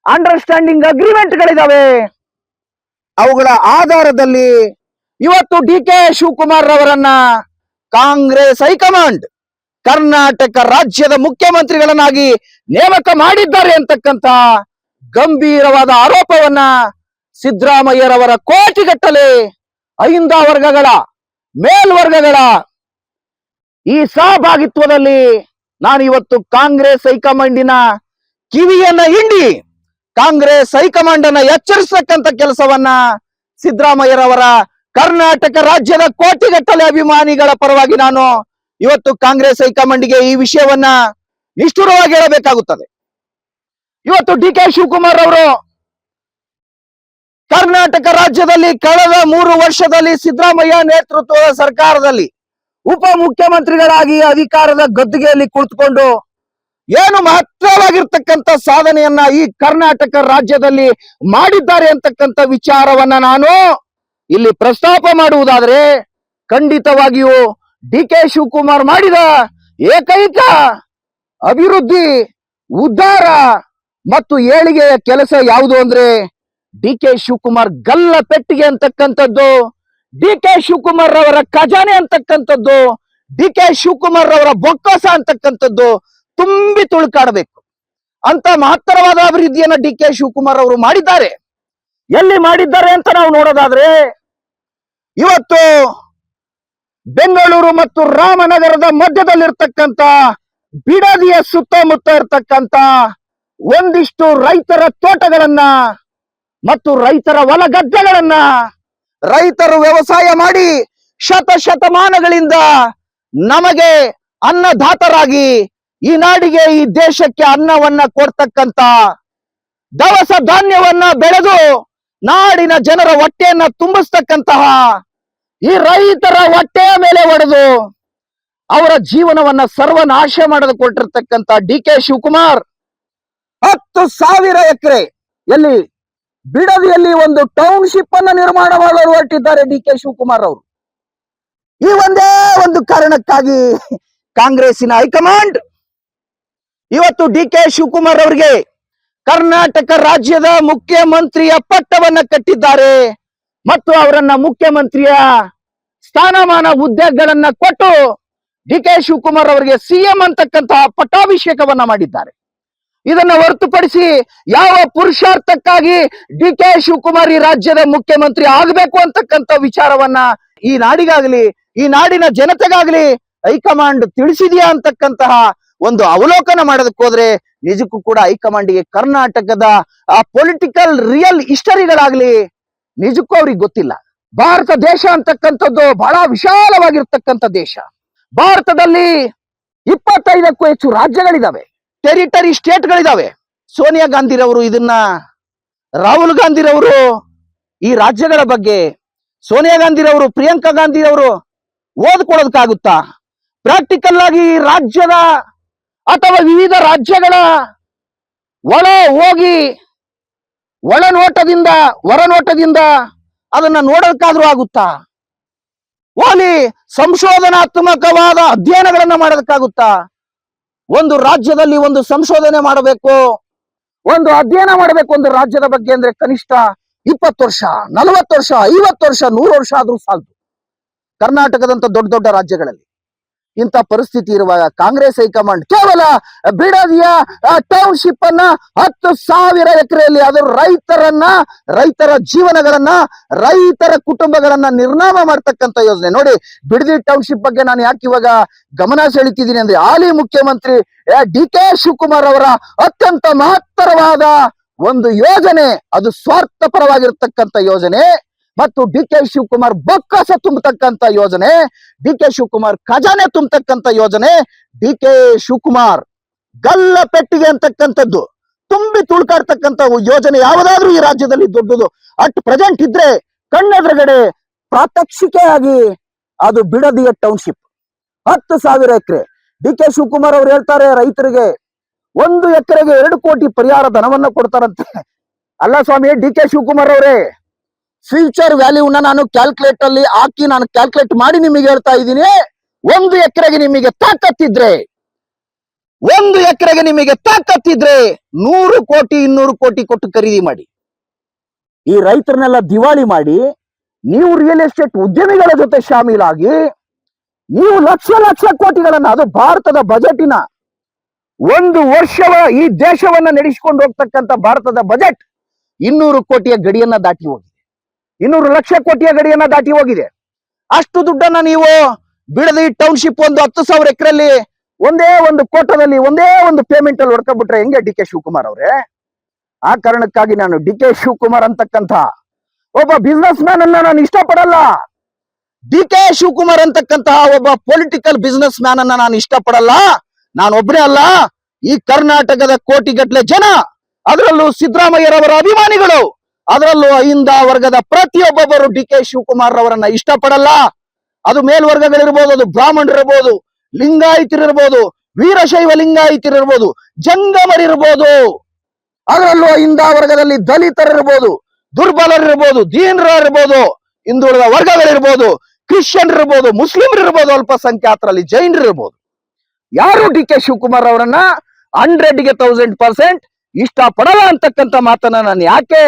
ಅಂಡರ್ಸ್ಟ್ಯಾಂಡಿಂಗ್ ಅಗ್ರಿಮೆಂಟ್ ಗಳಿದಾವೆ. ಅವುಗಳ ಆಧಾರದಲ್ಲಿ ಇವತ್ತು ಡಿ ಕೆ ಶಿವಕುಮಾರ್ ರವರನ್ನ ಕಾಂಗ್ರೆಸ್ ಹೈಕಮಾಂಡ್ ಕರ್ನಾಟಕ ರಾಜ್ಯದ ಮುಖ್ಯಮಂತ್ರಿಗಳನ್ನಾಗಿ ನೇಮಕ ಮಾಡಿದ್ದಾರೆ ಅಂತಕ್ಕಂತ ಗಂಭೀರವಾದ ಆರೋಪವನ್ನ ಸಿದ್ದರಾಮಯ್ಯರವರ ಕೋಟಿಗಟ್ಟಲೆ ಅಹಿಂದ ವರ್ಗಗಳ, ಮೇಲ್ವರ್ಗಗಳ ಈ ಸಹಭಾಗಿತ್ವದಲ್ಲಿ ನಾನು ಇವತ್ತು ಕಾಂಗ್ರೆಸ್ ಹೈಕಮಾಂಡಿನ ಕಿವಿಯನ್ನ ಹಿಂಡಿ ಕಾಂಗ್ರೆಸ್ ಹೈಕಮಾಂಡ್ ಅನ್ನ ಎಚ್ಚರಿಸತಕ್ಕಂತ ಕೆಲಸವನ್ನ ಸಿದ್ದರಾಮಯ್ಯರವರ ಕರ್ನಾಟಕ ರಾಜ್ಯದ ಕೋಟಿಗಟ್ಟಲೆ ಅಭಿಮಾನಿಗಳ ಪರವಾಗಿ ನಾನು ಇವತ್ತು ಕಾಂಗ್ರೆಸ್ ಹೈಕಮಾಂಡ್ಗೆ ಈ ವಿಷಯವನ್ನ ನಿಷ್ಠುರವಾಗಿ ಹೇಳಬೇಕಾಗುತ್ತದೆ. ಇವತ್ತು ಡಿ ಕೆ ಶಿವಕುಮಾರ್ ಅವರು ಕರ್ನಾಟಕ ರಾಜ್ಯದಲ್ಲಿ ಕಳೆದ 3 ವರ್ಷದಲ್ಲಿ ಸಿದ್ದರಾಮಯ್ಯ ನೇತೃತ್ವದ ಸರ್ಕಾರದಲ್ಲಿ ಉಪ ಮುಖ್ಯಮಂತ್ರಿಗಳಾಗಿ ಅಧಿಕಾರದ ಗದ್ದುಗೆಯಲ್ಲಿ ಕುಳಿತುಕೊಂಡು ಏನು ಮಹತ್ತರವಾಗಿರ್ತಕ್ಕಂಥ ಸಾಧನೆಯನ್ನ ಈ ಕರ್ನಾಟಕ ರಾಜ್ಯದಲ್ಲಿ ಮಾಡಿದ್ದಾರೆ ಅಂತಕ್ಕಂಥ ವಿಚಾರವನ್ನ ನಾನು ಇಲ್ಲಿ ಪ್ರಸ್ತಾಪ ಮಾಡುವುದಾದ್ರೆ ಖಂಡಿತವಾಗಿಯೂ ಡಿ ಕೆ ಶಿವಕುಮಾರ್ ಮಾಡಿದ ಏಕೈಕ ಅಭಿವೃದ್ಧಿ, ಉದ್ಧಾರ ಮತ್ತು ಏಳಿಗೆಯ ಕೆಲಸ ಯಾವುದು ಅಂದ್ರೆ ಡಿ ಕೆ ಶಿವಕುಮಾರ್ ಗಲ್ಲ ಪೆಟ್ಟಿಗೆ ಅಂತಕ್ಕಂಥದ್ದು, ಡಿ ಕೆ ಶಿವಕುಮಾರ್ ಅವರ ಖಜಾನೆ ಅಂತಕ್ಕಂಥದ್ದು, ಡಿ ಕೆ ಶಿವಕುಮಾರ್ ಅವರ ಬೊಕ್ಕಸ ಅಂತಕ್ಕಂಥದ್ದು ತುಂಬಿ ತುಳುಕಾಡಬೇಕು ಅಂತ ಮಹತ್ತರವಾದ ಅಭಿವೃದ್ಧಿಯನ್ನ ಡಿ ಕೆ ಶಿವಕುಮಾರ್ ಅವರು ಮಾಡಿದ್ದಾರೆ. ಎಲ್ಲಿ ಮಾಡಿದ್ದಾರೆ ಅಂತ ನಾವು ನೋಡೋದಾದ್ರೆ ಇವತ್ತು ಬೆಂಗಳೂರು ಮತ್ತು ರಾಮನಗರದ ಮಧ್ಯದಲ್ಲಿರ್ತಕ್ಕಂಥ ಬಿಡದಿಯ ಸುತ್ತಮುತ್ತ ಇರ್ತಕ್ಕಂಥ ಒಂದಿಷ್ಟು ರೈತರ ತೋಟಗಳನ್ನ ಮತ್ತು ರೈತರ ಹೊಲ ಗದ್ದೆಗಳನ್ನ ರೈತರು ವ್ಯವಸಾಯ ಮಾಡಿ ಶತಮಾನಗಳಿಂದ ನಮಗೆ ಅನ್ನದಾತರಾಗಿ ಈ ನಾಡಿಗೆ, ಈ ದೇಶಕ್ಕೆ ಅನ್ನವನ್ನ ಕೊಡ್ತಕ್ಕಂತ ದವಸ ಧಾನ್ಯವನ್ನ ಬೆಳೆದು ನಾಡಿನ ಜನರ ಹೊಟ್ಟೆಯನ್ನ ತುಂಬಿಸ್ತಕ್ಕಂತಹ ಈ ರೈತರ ಹೊಟ್ಟೆಯ ಮೇಲೆ ಹೊಡೆದು ಅವರ ಜೀವನವನ್ನ ಸರ್ವನಾಶ ಮಾಡಿಕೊಟ್ಟಿರ್ತಕ್ಕಂಥ ಡಿ ಕೆ ಶಿವಕುಮಾರ್ 10,000 ಎಕರೆ ಎಲ್ಲಿ ಬಿಡದಿಯಲ್ಲಿ ಒಂದು ಟೌನ್ಶಿಪ್ ಅನ್ನ ನಿರ್ಮಾಣ ಮಾಡಲು ಹೊರಟಿದ್ದಾರೆ ಡಿ ಕೆ ಶಿವಕುಮಾರ್ ಅವರು. ಈ ಒಂದೇ ಒಂದು ಕಾರಣಕ್ಕಾಗಿ ಕಾಂಗ್ರೆಸ್ಸಿನ ಹೈಕಮಾಂಡ್ ಇವತ್ತು ಡಿ ಕೆ ಶಿವಕುಮಾರ್ ಅವರಿಗೆ ಕರ್ನಾಟಕ ರಾಜ್ಯದ ಮುಖ್ಯಮಂತ್ರಿಯ ಪಟ್ಟವನ್ನ ಕಟ್ಟಿದ್ದಾರೆ ಮತ್ತು ಅವರನ್ನ ಮುಖ್ಯಮಂತ್ರಿಯ ಸ್ಥಾನಮಾನ ಹುದ್ದೆಗಳನ್ನ ಕೊಟ್ಟು ಡಿ ಕೆ ಶಿವಕುಮಾರ್ ಅವರಿಗೆ ಸಿಎಂ ಅಂತಕ್ಕಂತಹ ಪಟ್ಟಾಭಿಷೇಕವನ್ನ ಮಾಡಿದ್ದಾರೆ. ಇದನ್ನ ಹೊರತುಪಡಿಸಿ ಯಾವ ಪುರುಷಾರ್ಥಕ್ಕಾಗಿ ಡಿ ಕೆ ಶಿವಕುಮಾರ್ ಈ ರಾಜ್ಯದ ಮುಖ್ಯಮಂತ್ರಿ ಆಗಬೇಕು ಅಂತಕ್ಕಂಥ ವಿಚಾರವನ್ನ ಈ ನಾಡಿಗಾಗ್ಲಿ ಈ ನಾಡಿನ ಜನತೆಗಾಗ್ಲಿ ಹೈಕಮಾಂಡ್ ತಿಳಿಸಿದೆಯಾ ಅಂತಕ್ಕಂತಹ ಒಂದು ಅವಲೋಕನ ಮಾಡೋದಕ್ಕೆ ಹೋದ್ರೆ ನಿಜಕ್ಕೂ ಕೂಡ ಹೈಕಮಾಂಡ್ಗೆ ಕರ್ನಾಟಕದ ಪೊಲಿಟಿಕಲ್ ರಿಯಲ್ ಹಿಸ್ಟರಿಗಳಾಗ್ಲಿ ನಿಜಕ್ಕೂ ಅವ್ರಿಗೆ ಗೊತ್ತಿಲ್ಲ. ಭಾರತ ದೇಶ ಅಂತಕ್ಕಂಥದ್ದು ಬಹಳ ವಿಶಾಲವಾಗಿರ್ತಕ್ಕಂಥ ದೇಶ. ಭಾರತದಲ್ಲಿ 25ಕ್ಕೂ ಹೆಚ್ಚು ರಾಜ್ಯಗಳಿದಾವೆ, ಟೆರಿಟರಿ ಸ್ಟೇಟ್ಗಳಿದಾವೆ. ಸೋನಿಯಾ ಗಾಂಧಿರವರು ಇದನ್ನ ರಾಹುಲ್ ಗಾಂಧಿರವರು ಈ ರಾಜ್ಯಗಳ ಬಗ್ಗೆ ಸೋನಿಯಾ ಗಾಂಧಿರವರು ಪ್ರಿಯಾಂಕಾ ಗಾಂಧಿರವರು ಓದ್ಕೊಳ್ಳೋದಕ್ಕಾಗುತ್ತಾ? ಪ್ರಾಕ್ಟಿಕಲ್ ಆಗಿ ರಾಜ್ಯದ ಅಥವಾ ವಿವಿಧ ರಾಜ್ಯಗಳ ಒಳ ಹೋಗಿ ಒಳನೋಟದಿಂದ ಹೊರನೋಟದಿಂದ ಅದನ್ನ ನೋಡೋದಕ್ಕಾದ್ರೂ ಆಗುತ್ತಾ? ಓಲಿ ಸಂಶೋಧನಾತ್ಮಕವಾದ ಅಧ್ಯಯನಗಳನ್ನ ಮಾಡೋದಕ್ಕಾಗುತ್ತಾ? ಒಂದು ರಾಜ್ಯದಲ್ಲಿ ಒಂದು ಸಂಶೋಧನೆ ಮಾಡಬೇಕು, ಒಂದು ಅಧ್ಯಯನ ಮಾಡಬೇಕು ಒಂದು ರಾಜ್ಯದ ಬಗ್ಗೆ ಅಂದ್ರೆ ಕನಿಷ್ಠ 20 ವರ್ಷ, 40 ವರ್ಷ, 50 ವರ್ಷ, 100 ವರ್ಷ ಆದ್ರೂ ಸಾಲದು. ಕರ್ನಾಟಕದಂತ ದೊಡ್ಡ ದೊಡ್ಡ ರಾಜ್ಯಗಳಲ್ಲಿ ಇಂಥ ಪರಿಸ್ಥಿತಿ ಇರುವಾಗ ಕಾಂಗ್ರೆಸ್ ಹೈಕಮಾಂಡ್ ಕೇವಲ ಬಿಡದಿಯ ಟೌನ್ಶಿಪ್ ಅನ್ನ 10,000 ಎಕರೆಯಲ್ಲಿ ಅದರ ರೈತರ ಜೀವನಗಳನ್ನ ರೈತರ ಕುಟುಂಬಗಳನ್ನ ನಿರ್ನಾಮ ಮಾಡ್ತಕ್ಕಂಥ ಯೋಜನೆ ನೋಡಿ. ಬಿಡದಿ ಟೌನ್ಶಿಪ್ ಬಗ್ಗೆ ನಾನು ಯಾಕೆ ಇವಾಗ ಗಮನ ಸೆಳೀತಿದ್ದೀನಿ ಅಂದ್ರೆ ಹಾಲಿ ಮುಖ್ಯಮಂತ್ರಿ ಡಿ ಕೆ ಶಿವಕುಮಾರ್ ಅವರ ಅತ್ಯಂತ ಮಹತ್ತರವಾದ ಒಂದು ಯೋಜನೆ, ಅದು ಸ್ವಾರ್ಥಪರವಾಗಿರ್ತಕ್ಕಂಥ ಯೋಜನೆ ಮತ್ತು ಡಿ ಕೆ ಶಿವಕುಮಾರ್ ಬೊಕ್ಕಸ ತುಂಬತಕ್ಕಂಥ ಯೋಜನೆ, ಡಿ ಕೆ ಶಿವಕುಮಾರ್ ಖಜಾನೆ ತುಂಬತಕ್ಕಂಥ ಯೋಜನೆ, ಡಿ ಕೆ ಶಿವಕುಮಾರ್ ಗಲ್ಲ ಪೆಟ್ಟಿಗೆ ಅಂತಕ್ಕಂಥದ್ದು ತುಂಬಿ ತುಳ್ಕಾಡ್ತಕ್ಕಂಥ ಯೋಜನೆ ಯಾವುದಾದ್ರೂ ಈ ರಾಜ್ಯದಲ್ಲಿ ದೊಡ್ಡದು ಅಟ್ ಪ್ರೆಸೆಂಟ್ ಇದ್ರೆ ಕಣ್ಣೆದುರುಗಡೆ ಪ್ರಾತ್ಯಕ್ಷಿಕೆಯಾಗಿ ಅದು ಬಿಡದಿಯ ಟೌನ್ಶಿಪ್ 10,000 ಎಕರೆ. ಡಿ ಕೆ ಶಿವಕುಮಾರ್ ಅವ್ರು ಹೇಳ್ತಾರೆ ರೈತರಿಗೆ 1 ಎಕರೆಗೆ 2 ಕೋಟಿ ಪರಿಹಾರ ಧನವನ್ನ ಕೊಡ್ತಾರಂತೆ. ಅಲ್ಲ ಸ್ವಾಮಿ ಡಿ ಕೆ ಶಿವಕುಮಾರ್ ಅವರೇ, ಫ್ಯೂಚರ್ ವ್ಯಾಲ್ಯೂನ ನಾನು ಕ್ಯಾಲ್ಕುಲೇಟ್ ಅಲ್ಲಿ ಹಾಕಿ ನಾನು ಕ್ಯಾಲ್ಕುಲೇಟ್ ಮಾಡಿ ನಿಮಗೆ ಹೇಳ್ತಾ ಇದ್ದೀನಿ. 1 ಎಕರೆಗೆ ನಿಮಗೆ ತಾಕತ್ತಿದ್ರೆ 1 ಎಕರೆಗೆ ನಿಮಗೆ ತಾಕತ್ತಿದ್ರೆ 100 ಕೋಟಿ 200 ಕೋಟಿ ಕೊಟ್ಟು ಖರೀದಿ ಮಾಡಿ. ಈ ರೈತರನ್ನೆಲ್ಲ ದಿವಾಳಿ ಮಾಡಿ ನೀವು ರಿಯಲ್ ಎಸ್ಟೇಟ್ ಉದ್ಯಮಿಗಳ ಜೊತೆ ಶಾಮೀಲಾಗಿ ನೀವು ಲಕ್ಷ ಲಕ್ಷ ಕೋಟಿಗಳನ್ನ, ಅದು ಭಾರತದ ಬಜೆಟಿನ 1 ವರ್ಷವ ಈ ದೇಶವನ್ನ ನಡೆಸಿಕೊಂಡು ಹೋಗ್ತಕ್ಕಂಥ ಭಾರತದ ಬಜೆಟ್ 200 ಕೋಟಿಯ ಗಡಿಯನ್ನ ದಾಟಿ ಹೋಗಿದೆ, 200 ಲಕ್ಷ ಕೋಟಿಯ ಗಡಿಯನ್ನ ದಾಟಿ ಹೋಗಿದೆ. ಅಷ್ಟು ದುಡ್ಡನ್ನ ನೀವು ಬಿಡದಿ ಟೌನ್ಶಿಪ್ ಒಂದು 10,000 ಎಕರೆಯಲ್ಲಿ ಒಂದೇ ಒಂದು ಕೋಟದಲ್ಲಿ ಒಂದೇ ಒಂದು ಪೇಮೆಂಟ್ ಅಲ್ಲಿ ಹೊಡ್ಕೊಂಡ್ಬಿಟ್ರೆ ಹೆಂಗೆ ಡಿ ಕೆ ಶಿವಕುಮಾರ್ ಅವರೇ? ಆ ಕಾರಣಕ್ಕಾಗಿ ನಾನು ಡಿ ಕೆ ಶಿವಕುಮಾರ್ ಅಂತಕ್ಕಂಥ ಒಬ್ಬ ಬಿಸ್ನೆಸ್ ಮ್ಯಾನ್ ಅನ್ನ ನಾನು ಇಷ್ಟಪಡಲ್ಲ. ಡಿ ಕೆ ಶಿವಕುಮಾರ್ ಅಂತಕ್ಕಂತಹ ಒಬ್ಬ ಪೊಲಿಟಿಕಲ್ ಬಿಸ್ನೆಸ್ ಮ್ಯಾನ್ ಅನ್ನ ನಾನು ಇಷ್ಟಪಡಲ್ಲ. ನಾನು ಒಬ್ಬನೇ ಅಲ್ಲ, ಈ ಕರ್ನಾಟಕದ ಕೋಟಿಗಟ್ಟಲೆ ಜನ, ಅದರಲ್ಲೂ ಸಿದ್ದರಾಮಯ್ಯರವರ ಅಭಿಮಾನಿಗಳು, ಅದರಲ್ಲೂ ಅಹಿಂದ ವರ್ಗದ ಪ್ರತಿಯೊಬ್ಬೊಬ್ಬರು ಡಿ ಕೆ ಶಿವಕುಮಾರ್ ಅವರನ್ನ ಇಷ್ಟಪಡಲ್ಲ. ಅದು ಮೇಲ್ವರ್ಗಗಳಿರ್ಬೋದು, ಅದು ಬ್ರಾಹ್ಮಣರಿರ್ಬೋದು, ಲಿಂಗಾಯತರಿರ್ಬೋದು, ವೀರಶೈವ ಲಿಂಗಾಯತರಿರ್ಬೋದು, ಜಂಗಮರಿರ್ಬೋದು, ಅದರಲ್ಲೂ ಅಹಿಂದ ವರ್ಗದಲ್ಲಿ ದಲಿತರಿರ್ಬೋದು, ದುರ್ಬಲರಿರ್ಬೋದು, ದೀನರಿರ್ಬೋದು, ಹಿಂದುಳಿದ ವರ್ಗಗಳಿರ್ಬೋದು, ಕ್ರಿಶ್ಚಿಯನ್ ಇರ್ಬೋದು, ಮುಸ್ಲಿಮರಿರ್ಬೋದು, ಅಲ್ಪಸಂಖ್ಯಾತರಲ್ಲಿ ಜೈನರಿರ್ಬೋದು, ಯಾರು ಡಿ ಕೆ ಶಿವಕುಮಾರ್ ಅವರನ್ನ 100ಗೆ 1000% ಇಷ್ಟಪಡಲ್ಲ ಅಂತಕ್ಕಂಥ ಮಾತನ್ನ ನಾನು ಯಾಕೆ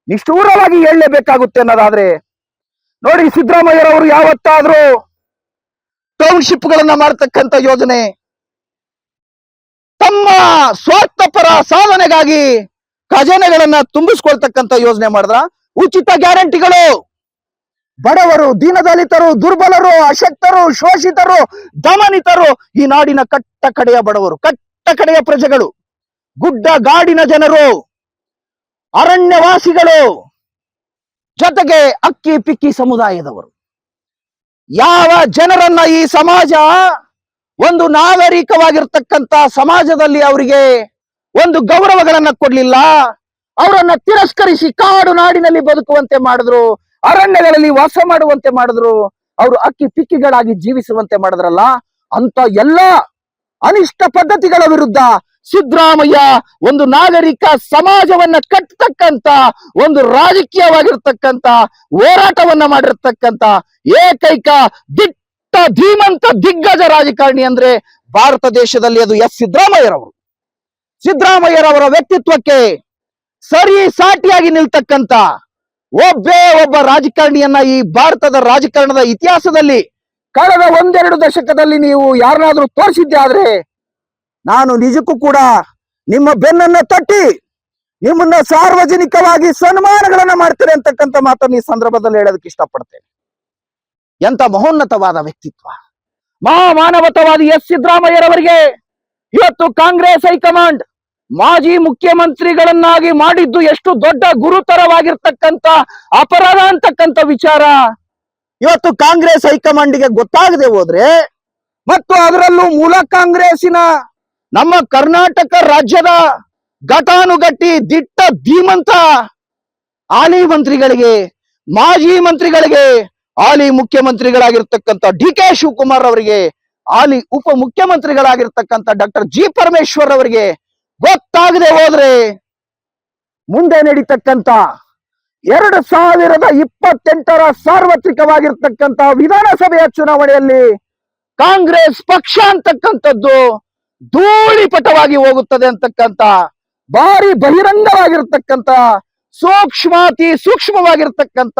ನಿಷ್ಠೂರವಾಗಿ ಹೇಳಲೇಬೇಕಾಗುತ್ತೆ ಅನ್ನೋದಾದ್ರೆ ನೋಡಿ, ಸಿದ್ದರಾಮಯ್ಯರವರು ಯಾವತ್ತಾದ್ರೂ ಟೌನ್ಶಿಪ್ ಗಳನ್ನ ಮಾಡತಕ್ಕಂಥ ಯೋಜನೆ ತಮ್ಮ ಸ್ವಾರ್ಥಪರ ಸಾಧನೆಗಾಗಿ ಖಜಾನೆಗಳನ್ನ ತುಂಬಿಸ್ಕೊಳ್ತಕ್ಕಂಥ ಯೋಜನೆ ಮಾಡಿದ್ರ? ಉಚಿತ ಗ್ಯಾರಂಟಿಗಳು ಬಡವರು, ದೀನದಲಿತರು, ದುರ್ಬಲರು, ಅಶಕ್ತರು, ಶೋಷಿತರು, ದಮನಿತರು, ಈ ನಾಡಿನ ಕಟ್ಟ ಕಡೆಯ ಬಡವರು, ಕಟ್ಟ ಕಡೆಯ ಪ್ರಜೆಗಳು, ಗುಡ್ಡ ಗಾಡಿನ ಜನರು, ಅರಣ್ಯವಾಸಿಗಳು, ಜೊತೆಗೆ ಅಕ್ಕಿ ಪಿಕ್ಕಿ ಸಮುದಾಯದವರು, ಯಾವ ಜನರನ್ನ ಈ ಸಮಾಜ ಒಂದು ನಾಗರಿಕವಾಗಿರ್ತಕ್ಕಂಥ ಸಮಾಜದಲ್ಲಿ ಅವರಿಗೆ ಒಂದು ಗೌರವಗಳನ್ನ ಕೊಡ್ಲಿಲ್ಲ, ಅವರನ್ನ ತಿರಸ್ಕರಿಸಿ ಕಾಡು ನಾಡಿನಲ್ಲಿ ಬದುಕುವಂತೆ ಮಾಡಿದ್ರು, ಅರಣ್ಯಗಳಲ್ಲಿ ವಾಸ ಮಾಡುವಂತೆ ಮಾಡಿದ್ರು, ಅವರು ಅಕ್ಕಿ ಪಿಕ್ಕಿಗಳಾಗಿ ಜೀವಿಸುವಂತೆ ಮಾಡಿದ್ರಲ್ಲ. ಅಂತ ಎಲ್ಲ ಅನಿಷ್ಟ ಪದ್ಧತಿಗಳ ವಿರುದ್ಧ ಸಿದ್ದರಾಮಯ್ಯ ಒಂದು ನಾಗರಿಕ ಸಮಾಜವನ್ನ ಕಟ್ಟತಕ್ಕಂತ ಒಂದು ರಾಜಕೀಯವಾಗಿರ್ತಕ್ಕಂತ ಹೋರಾಟವನ್ನ ಮಾಡಿರ್ತಕ್ಕಂತ ಏಕೈಕ ದಿಟ್ಟ ಧೀಮಂತ ದಿಗ್ಗಜ ರಾಜಕಾರಣಿ ಅಂದ್ರೆ ಭಾರತ ದೇಶದಲ್ಲಿ ಅದು ಎಸ್ ಸಿದ್ದರಾಮಯ್ಯರವರು. ಸಿದ್ದರಾಮಯ್ಯರವರ ವ್ಯಕ್ತಿತ್ವಕ್ಕೆ ಸರಿ ಸಾಟಿಯಾಗಿ ನಿಲ್ತಕ್ಕಂತ ಒಬ್ಬೇ ಒಬ್ಬ ರಾಜಕಾರಣಿಯನ್ನ ಈ ಭಾರತದ ರಾಜಕಾರಣದ ಇತಿಹಾಸದಲ್ಲಿ ಕಳೆದ ಒಂದೆರಡು ದಶಕದಲ್ಲಿ ನೀವು ಯಾರನ್ನಾದ್ರೂ ತೋರಿಸಿದ್ದೆ ಆದ್ರೆ ನಾನು ನಿಜಕ್ಕೂ ಕೂಡ ನಿಮ್ಮ ಬೆನ್ನನ್ನ ತಟ್ಟಿ ನಿಮ್ಮನ್ನ ಸಾರ್ವಜನಿಕವಾಗಿ ಸನ್ಮಾನಗಳನ್ನ ಮಾಡ್ತೇನೆ ಅಂತಕ್ಕಂಥ ಮಾತನ್ನು ಈ ಸಂದರ್ಭದಲ್ಲಿ ಹೇಳೋದಕ್ಕೆ ಇಷ್ಟಪಡ್ತೇನೆ. ಎಂತ ಮಹೋನ್ನತವಾದ ವ್ಯಕ್ತಿತ್ವ, ಮಹಾಮಾನವತವಾದಿ ಎಸ್ ಸಿದ್ದರಾಮಯ್ಯರವರಿಗೆ ಇವತ್ತು ಕಾಂಗ್ರೆಸ್ ಹೈಕಮಾಂಡ್ ಮಾಜಿ ಮುಖ್ಯಮಂತ್ರಿಗಳನ್ನಾಗಿ ಮಾಡಿದ್ದು ಎಷ್ಟು ದೊಡ್ಡ ಗುರುತರವಾಗಿರ್ತಕ್ಕಂಥ ಅಪರಾಧ ಅಂತಕ್ಕಂಥ ವಿಚಾರ ಇವತ್ತು ಕಾಂಗ್ರೆಸ್ ಹೈಕಮಾಂಡ್ಗೆ ಗೊತ್ತಾಗದೆ ಹೋದ್ರೆ, ಮತ್ತು ಅದರಲ್ಲೂ ಮೂಲ ಕಾಂಗ್ರೆಸ್ಸಿನ ನಮ್ಮ ಕರ್ನಾಟಕ ರಾಜ್ಯದ ಘಟಾನುಘಟಿ ದಿಟ್ಟ ಧೀಮಂತ ಹಾಲಿ ಮಂತ್ರಿಗಳಿಗೆ, ಮಾಜಿ ಮಂತ್ರಿಗಳಿಗೆ, ಹಾಲಿ ಮುಖ್ಯಮಂತ್ರಿಗಳಾಗಿರ್ತಕ್ಕಂಥ ಡಿ ಕೆ ಶಿವಕುಮಾರ್ ಅವರಿಗೆ, ಹಾಲಿ ಉಪ ಮುಖ್ಯಮಂತ್ರಿಗಳಾಗಿರ್ತಕ್ಕಂಥ ಡಾಕ್ಟರ್ ಜಿ ಪರಮೇಶ್ವರ್ ಅವರಿಗೆ ಗೊತ್ತಾಗದೆ ಹೋದ್ರೆ ಮುಂದೆ ನಡೀತಕ್ಕಂಥ 2028ರ ಸಾರ್ವತ್ರಿಕವಾಗಿರ್ತಕ್ಕಂಥ ವಿಧಾನಸಭೆಯ ಚುನಾವಣೆಯಲ್ಲಿ ಕಾಂಗ್ರೆಸ್ ಪಕ್ಷ ಅಂತಕ್ಕಂಥದ್ದು ಧೂಳಿಪಟವಾಗಿ ಹೋಗುತ್ತದೆ ಅಂತಕ್ಕಂಥ ಭಾರಿ ಬಹಿರಂಗವಾಗಿರ್ತಕ್ಕಂಥ ಸೂಕ್ಷ್ಮವಾಗಿರ್ತಕ್ಕಂಥ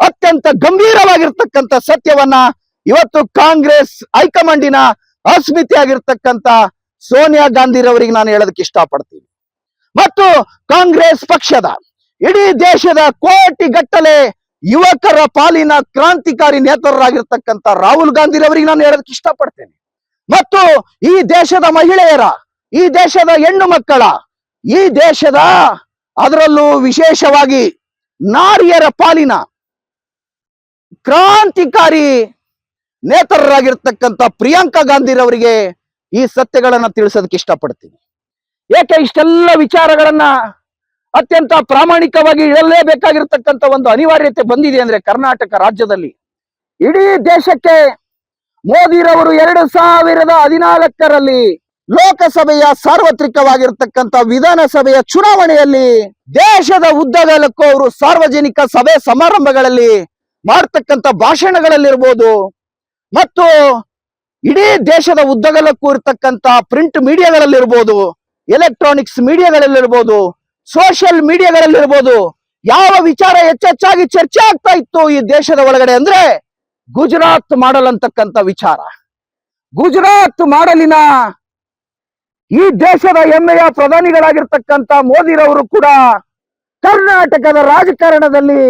ಅತ್ಯಂತ ಗಂಭೀರವಾಗಿರ್ತಕ್ಕಂಥ ಸತ್ಯವನ್ನ ಇವತ್ತು ಕಾಂಗ್ರೆಸ್ ಹೈಕಮಾಂಡಿನ ಅಸ್ಮಿತೆ ಆಗಿರ್ತಕ್ಕಂಥ ಸೋನಿಯಾ ಗಾಂಧಿರವರಿಗೆ ನಾನು ಹೇಳೋದಕ್ಕೆ ಇಷ್ಟಪಡ್ತೀನಿ. ಮತ್ತು ಕಾಂಗ್ರೆಸ್ ಪಕ್ಷದ ಇಡೀ ದೇಶದ ಕೋಟಿಗಟ್ಟಲೆ ಯುವಕರ ಪಾಲಿನ ಕ್ರಾಂತಿಕಾರಿ ನೇತೃರಾಗಿರ್ತಕ್ಕಂಥ ರಾಹುಲ್ ಗಾಂಧಿರವರಿಗೆ ನಾನು ಹೇಳೋದಕ್ಕೆ ಇಷ್ಟಪಡ್ತೇನೆ. ಮತ್ತು ಈ ದೇಶದ ಮಹಿಳೆಯರ, ಈ ದೇಶದ ಹೆಣ್ಣು ಮಕ್ಕಳ, ಈ ದೇಶದ ಅದರಲ್ಲೂ ವಿಶೇಷವಾಗಿ ನಾರಿಯರ ಪಾಲಿನ ಕ್ರಾಂತಿಕಾರಿ ನೇತೃರಾಗಿರ್ತಕ್ಕಂಥ ಪ್ರಿಯಾಂಕಾ ಗಾಂಧಿರವರಿಗೆ ಈ ಸತ್ಯಗಳನ್ನ ತಿಳಿಸೋದಕ್ಕೆ ಇಷ್ಟಪಡ್ತೀನಿ. ಏಕೆ ಇಷ್ಟೆಲ್ಲ ವಿಚಾರಗಳನ್ನ ಅತ್ಯಂತ ಪ್ರಾಮಾಣಿಕವಾಗಿ ಹೇಳಲೇಬೇಕಾಗಿರ್ತಕ್ಕಂಥ ಒಂದು ಅನಿವಾರ್ಯತೆ ಬಂದಿದೆ ಅಂದ್ರೆ, ಕರ್ನಾಟಕ ರಾಜ್ಯದಲ್ಲಿ ಇಡೀ ದೇಶಕ್ಕೆ ಮೋದಿರವರು 2014ರಲ್ಲಿ ಲೋಕಸಭೆಯ ಸಾರ್ವತ್ರಿಕವಾಗಿರ್ತಕ್ಕಂಥ ವಿಧಾನಸಭೆಯ ಚುನಾವಣೆಯಲ್ಲಿ ದೇಶದ ಉದ್ದಗಲಕ್ಕೂ ಅವರು ಸಾರ್ವಜನಿಕ ಸಭೆ ಸಮಾರಂಭಗಳಲ್ಲಿ ಮಾಡ್ತಕ್ಕಂಥ ಭಾಷಣಗಳಲ್ಲಿರ್ಬೋದು, ಮತ್ತು ಇಡೀ ದೇಶದ ಉದ್ದಗಲಕ್ಕೂ ಇರ್ತಕ್ಕಂಥ ಪ್ರಿಂಟ್ ಮೀಡಿಯಾಗಳಲ್ಲಿರ್ಬೋದು, ಎಲೆಕ್ಟ್ರಾನಿಕ್ಸ್ ಮೀಡಿಯಾಗಳಲ್ಲಿರ್ಬೋದು, ಸೋಷಿಯಲ್ ಮೀಡಿಯಾಗಳಲ್ಲಿರ್ಬೋದು, ಯಾವ ವಿಚಾರ ಹೆಚ್ಚೆಚ್ಚಾಗಿ ಚರ್ಚೆ ಆಗ್ತಾ ಇತ್ತು ಈ ದೇಶದ ಒಳಗಡೆ ಅಂದ್ರೆ ಗುಜರಾತ್ ಮಾಡಲ್ ಅಂತಕ್ಕಂಥ ವಿಚಾರ. ಗುಜರಾತ್ ಮಾಡಲಿನ ಈ ದೇಶದ ಹೆಮ್ಮೆಯ ಪ್ರಧಾನಿಗಳಾಗಿರ್ತಕ್ಕಂಥ ಮೋದಿರವರು ಕೂಡ ಕರ್ನಾಟಕದ ರಾಜಕಾರಣದಲ್ಲಿ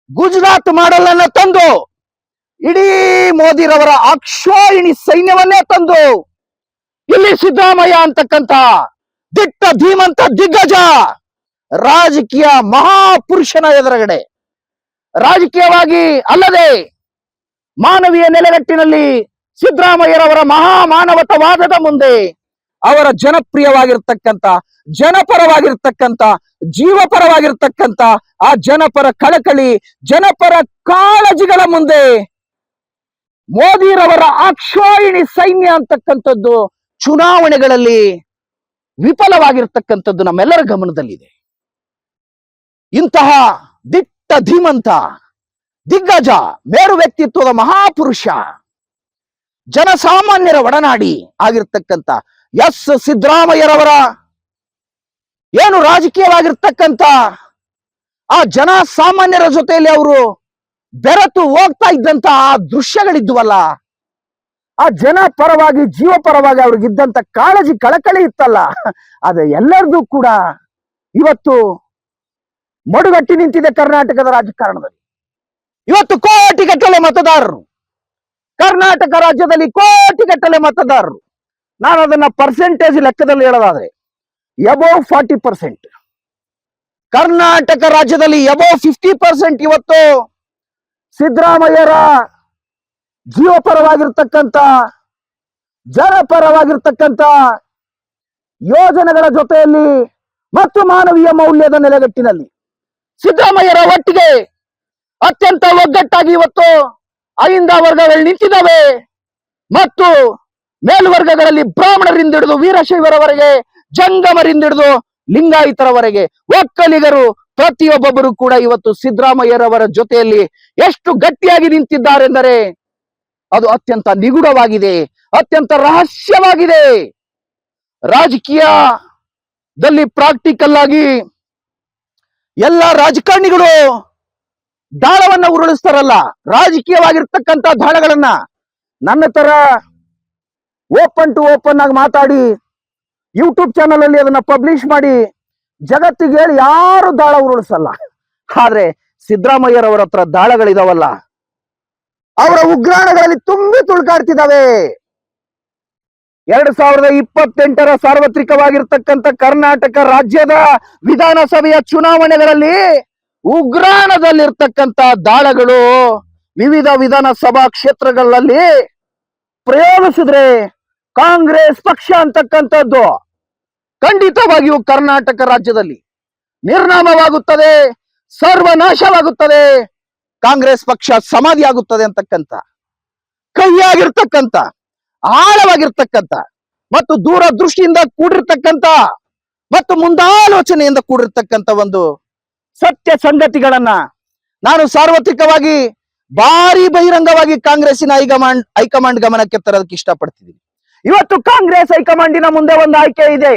ಗುಜರಾತ್ ಮಾಡಲ್ ಅನ್ನ ತಂದು ಇಡೀ ಮೋದಿರವರ ಅಕ್ಷೋಹಿಣಿ ಸೈನ್ಯವನ್ನೇ ತಂದು ಇಲ್ಲಿ ಸಿದ್ದರಾಮಯ್ಯ ಅಂತಕ್ಕಂಥ ದಿಟ್ಟ ಧೀಮಂತ ದಿಗ್ಗಜ ರಾಜಕೀಯ ಮಹಾಪುರುಷನ ಎದುರುಗಡೆ, ರಾಜಕೀಯವಾಗಿ ಅಲ್ಲದೆ ಮಾನವೀಯ ನೆಲೆಗಟ್ಟಿನಲ್ಲಿ ಸಿದ್ದರಾಮಯ್ಯರವರ ಮಹಾಮಾನವತವಾದದ ಮುಂದೆ ಅವರ ಜನಪ್ರಿಯವಾಗಿರ್ತಕ್ಕಂಥ, ಜನಪರವಾಗಿರ್ತಕ್ಕಂಥ, ಜೀವಪರವಾಗಿರ್ತಕ್ಕಂಥ ಆ ಜನಪರ ಕಳಕಳಿ, ಜನಪರ ಕಾಳಜಿಗಳ ಮುಂದೆ ಮೋದಿರವರ ಅಕ್ಷೋಹಿಣಿ ಸೈನ್ಯ ಅಂತಕ್ಕಂಥದ್ದು ಚುನಾವಣೆಗಳಲ್ಲಿ ವಿಫಲವಾಗಿರ್ತಕ್ಕಂಥದ್ದು ನಮ್ಮೆಲ್ಲರ ಗಮನದಲ್ಲಿದೆ. ಇಂತಹ ದಿಟ್ಟ ಧೀಮಂತ ದಿಗ್ಗಜ ಮೇರು ವ್ಯಕ್ತಿತ್ವದ ಮಹಾಪುರುಷ, ಜನಸಾಮಾನ್ಯರ ಒಡನಾಡಿ ಆಗಿರ್ತಕ್ಕಂಥ ಎಸ್ ಸಿದ್ದರಾಮಯ್ಯರವರ ಏನು ರಾಜಕೀಯವಾಗಿರ್ತಕ್ಕಂಥ ಆ ಜನಸಾಮಾನ್ಯರ ಜೊತೆಯಲ್ಲಿ ಅವರು ಬೆರೆತು ಹೋಗ್ತಾ ಇದ್ದಂತ ಆ ದೃಶ್ಯಗಳಿದ್ವಲ್ಲ, ಆ ಜನ ಪರವಾಗಿ ಜೀವ ಪರವಾಗಿ ಅವ್ರಿಗಿದ್ದಂತ ಕಾಳಜಿ ಕಳಕಳಿ ಇತ್ತಲ್ಲ, ಅದು ಎಲ್ಲರದು ಕೂಡ ಇವತ್ತು ಮಡುಗಟ್ಟಿ ನಿಂತಿದೆ ಕರ್ನಾಟಕದ ರಾಜಕಾರಣದಲ್ಲಿ. ಇವತ್ತು ಕೋಟಿಗಟ್ಟಲೆ ಮತದಾರರು, ಕರ್ನಾಟಕ ರಾಜ್ಯದಲ್ಲಿ ಕೋಟಿಗಟ್ಟಲೆ ಮತದಾರರು, ನಾನು ಅದನ್ನ ಪರ್ಸೆಂಟೇಜ್ ಲೆಕ್ಕದಲ್ಲಿ ಹೇಳೋದಾದ್ರೆ ಅಬೌವ್ 40%, ಕರ್ನಾಟಕ ರಾಜ್ಯದಲ್ಲಿ ಅಬೌವ್ 50% ಇವತ್ತು ಸಿದ್ದರಾಮಯ್ಯರ ಜೀವಪರವಾಗಿರ್ತಕ್ಕಂಥ, ಜನಪರವಾಗಿರ್ತಕ್ಕಂಥ ಯೋಜನೆಗಳ ಜೊತೆಯಲ್ಲಿ ಮತ್ತು ಮಾನವೀಯ ಮೌಲ್ಯದ ನೆಲೆಗಟ್ಟಿನಲ್ಲಿ ಸಿದ್ದರಾಮಯ್ಯರ ಒಟ್ಟಿಗೆ ಅತ್ಯಂತ ಒಗ್ಗಟ್ಟಾಗಿ ಇವತ್ತು ಅಹಿಂದ ವರ್ಗಗಳು ನಿಂತಿದ್ದಾವೆ. ಮತ್ತು ಮೇಲ್ವರ್ಗಗಳಲ್ಲಿ ಬ್ರಾಹ್ಮಣರಿಂದಿಡಿದು ವೀರಶೈವರವರೆಗೆ, ಜಂಗಮರಿಂದಿಡಿದು ಲಿಂಗಾಯತರವರೆಗೆ, ಒಕ್ಕಲಿಗರು ಪ್ರತಿಯೊಬ್ಬೊಬ್ಬರು ಕೂಡ ಇವತ್ತು ಸಿದ್ದರಾಮಯ್ಯರವರ ಜೊತೆಯಲ್ಲಿ ಎಷ್ಟು ಗಟ್ಟಿಯಾಗಿ ನಿಂತಿದ್ದಾರೆಂದರೆ ಅದು ಅತ್ಯಂತ ನಿಗೂಢವಾಗಿದೆ, ಅತ್ಯಂತ ರಹಸ್ಯವಾಗಿದೆ. ರಾಜಕೀಯದಲ್ಲಿ ಪ್ರಾಕ್ಟಿಕಲ್ ಆಗಿ ಎಲ್ಲ ರಾಜಕಾರಣಿಗಳು ದಾಳವನ್ನ ಉರುಳಿಸ್ತಾರಲ್ಲ, ರಾಜಕೀಯವಾಗಿರ್ತಕ್ಕಂಥ ದಾಳಗಳನ್ನ ನನ್ನ ತರ ಓಪನ್ ಟು ಓಪನ್ ಆಗಿ ಮಾತಾಡಿ ಯೂಟ್ಯೂಬ್ ಚಾನಲ್ ಅಲ್ಲಿ ಅದನ್ನ ಪಬ್ಲಿಷ್ ಮಾಡಿ ಜಗತ್ತಿಗೆ ಹೇಳಿ ಯಾರು ದಾಳ ಉರುಳಿಸಲ್ಲ. ಆದ್ರೆ ಸಿದ್ದರಾಮಯ್ಯರವರ ಹತ್ರ ದಾಳಗಳಿದಾವಲ್ಲ, ಅವರ ಉಗ್ರಾಣಗಳಲ್ಲಿ ತುಂಬಿ ತುಳ್ಕಾಡ್ತಿದ್ದಾವೆ. 2028ರ ಸಾರ್ವತ್ರಿಕವಾಗಿರ್ತಕ್ಕಂಥ ಕರ್ನಾಟಕ ರಾಜ್ಯದ ವಿಧಾನಸಭೆಯ ಚುನಾವಣೆಗಳಲ್ಲಿ ಉಗ್ರಾಣದಲ್ಲಿರ್ತಕ್ಕಂಥ ದಾಳಗಳು ವಿವಿಧ ವಿಧಾನಸಭಾ ಕ್ಷೇತ್ರಗಳಲ್ಲಿ ಪ್ರಯೋಗಿಸಿದ್ರೆ ಕಾಂಗ್ರೆಸ್ ಪಕ್ಷ ಅಂತಕ್ಕಂಥದ್ದು ಖಂಡಿತವಾಗಿಯೂ ಕರ್ನಾಟಕ ರಾಜ್ಯದಲ್ಲಿ ನಿರ್ನಾಮವಾಗುತ್ತದೆ, ಸರ್ವನಾಶವಾಗುತ್ತದೆ, ಕಾಂಗ್ರೆಸ್ ಪಕ್ಷ ಸಮಾಧಿ ಆಗುತ್ತದೆ ಅಂತಕ್ಕಂಥ ಕೈಯಾಗಿರ್ತಕ್ಕಂಥ ಆಳವಾಗಿರ್ತಕ್ಕಂಥ ಮತ್ತು ದೂರದೃಷ್ಟಿಯಿಂದ ಕೂಡಿರ್ತಕ್ಕಂಥ ಮತ್ತು ಮುಂದಾಲೋಚನೆಯಿಂದ ಕೂಡಿರ್ತಕ್ಕಂಥ ಒಂದು ಸತ್ಯ ಸಂಗತಿಗಳನ್ನ ನಾನು ಸಾರ್ವತ್ರಿಕವಾಗಿ ಭಾರಿ ಬಹಿರಂಗವಾಗಿ ಕಾಂಗ್ರೆಸ್ಸಿನ ಹೈಕಮಾಂಡ್ ಗಮನಕ್ಕೆ ತರೋದಕ್ಕೆ ಇಷ್ಟಪಡ್ತಿದ್ದೀನಿ. ಇವತ್ತು ಕಾಂಗ್ರೆಸ್ ಹೈಕಮಾಂಡಿನ ಮುಂದೆ ಒಂದು ಆಯ್ಕೆ ಇದೆ.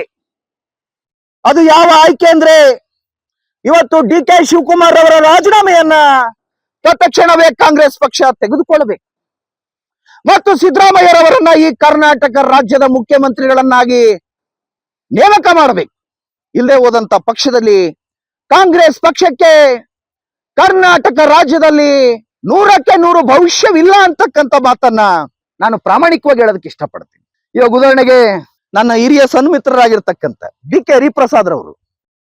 ಅದು ಯಾವ ಆಯ್ಕೆ ಅಂದ್ರೆ ಇವತ್ತು DK ಶಿವಕುಮಾರ್ ಅವರ ರಾಜೀನಾಮೆಯನ್ನ ತತ್ಕ್ಷಣವೇ ಕಾಂಗ್ರೆಸ್ ಪಕ್ಷ ತೆಗೆದುಕೊಳ್ಳಬೇಕು ಮತ್ತು ಸಿದ್ದರಾಮಯ್ಯರವರನ್ನ ಈ ಕರ್ನಾಟಕ ರಾಜ್ಯದ ಮುಖ್ಯಮಂತ್ರಿಗಳನ್ನಾಗಿ ನೇಮಕ ಮಾಡಬೇಕು. ಇಲ್ಲದೆ ಹೋದಂತ ಪಕ್ಷದಲ್ಲಿ ಕಾಂಗ್ರೆಸ್ ಪಕ್ಷಕ್ಕೆ ಕರ್ನಾಟಕ ರಾಜ್ಯದಲ್ಲಿ 100ಕ್ಕೆ 100 ಭವಿಷ್ಯವಿಲ್ಲ ಅಂತಕ್ಕಂಥ ಮಾತನ್ನ ನಾನು ಪ್ರಾಮಾಣಿಕವಾಗಿ ಹೇಳೋದಕ್ಕೆ ಇಷ್ಟಪಡ್ತೀನಿ. ಇವಾಗ ಉದಾಹರಣೆಗೆ ನನ್ನ ಹಿರಿಯ ಸನ್ಮಿತ್ರರಾಗಿರ್ತಕ್ಕಂಥ DK ಹರಿಪ್ರಸಾದ್ ರವರು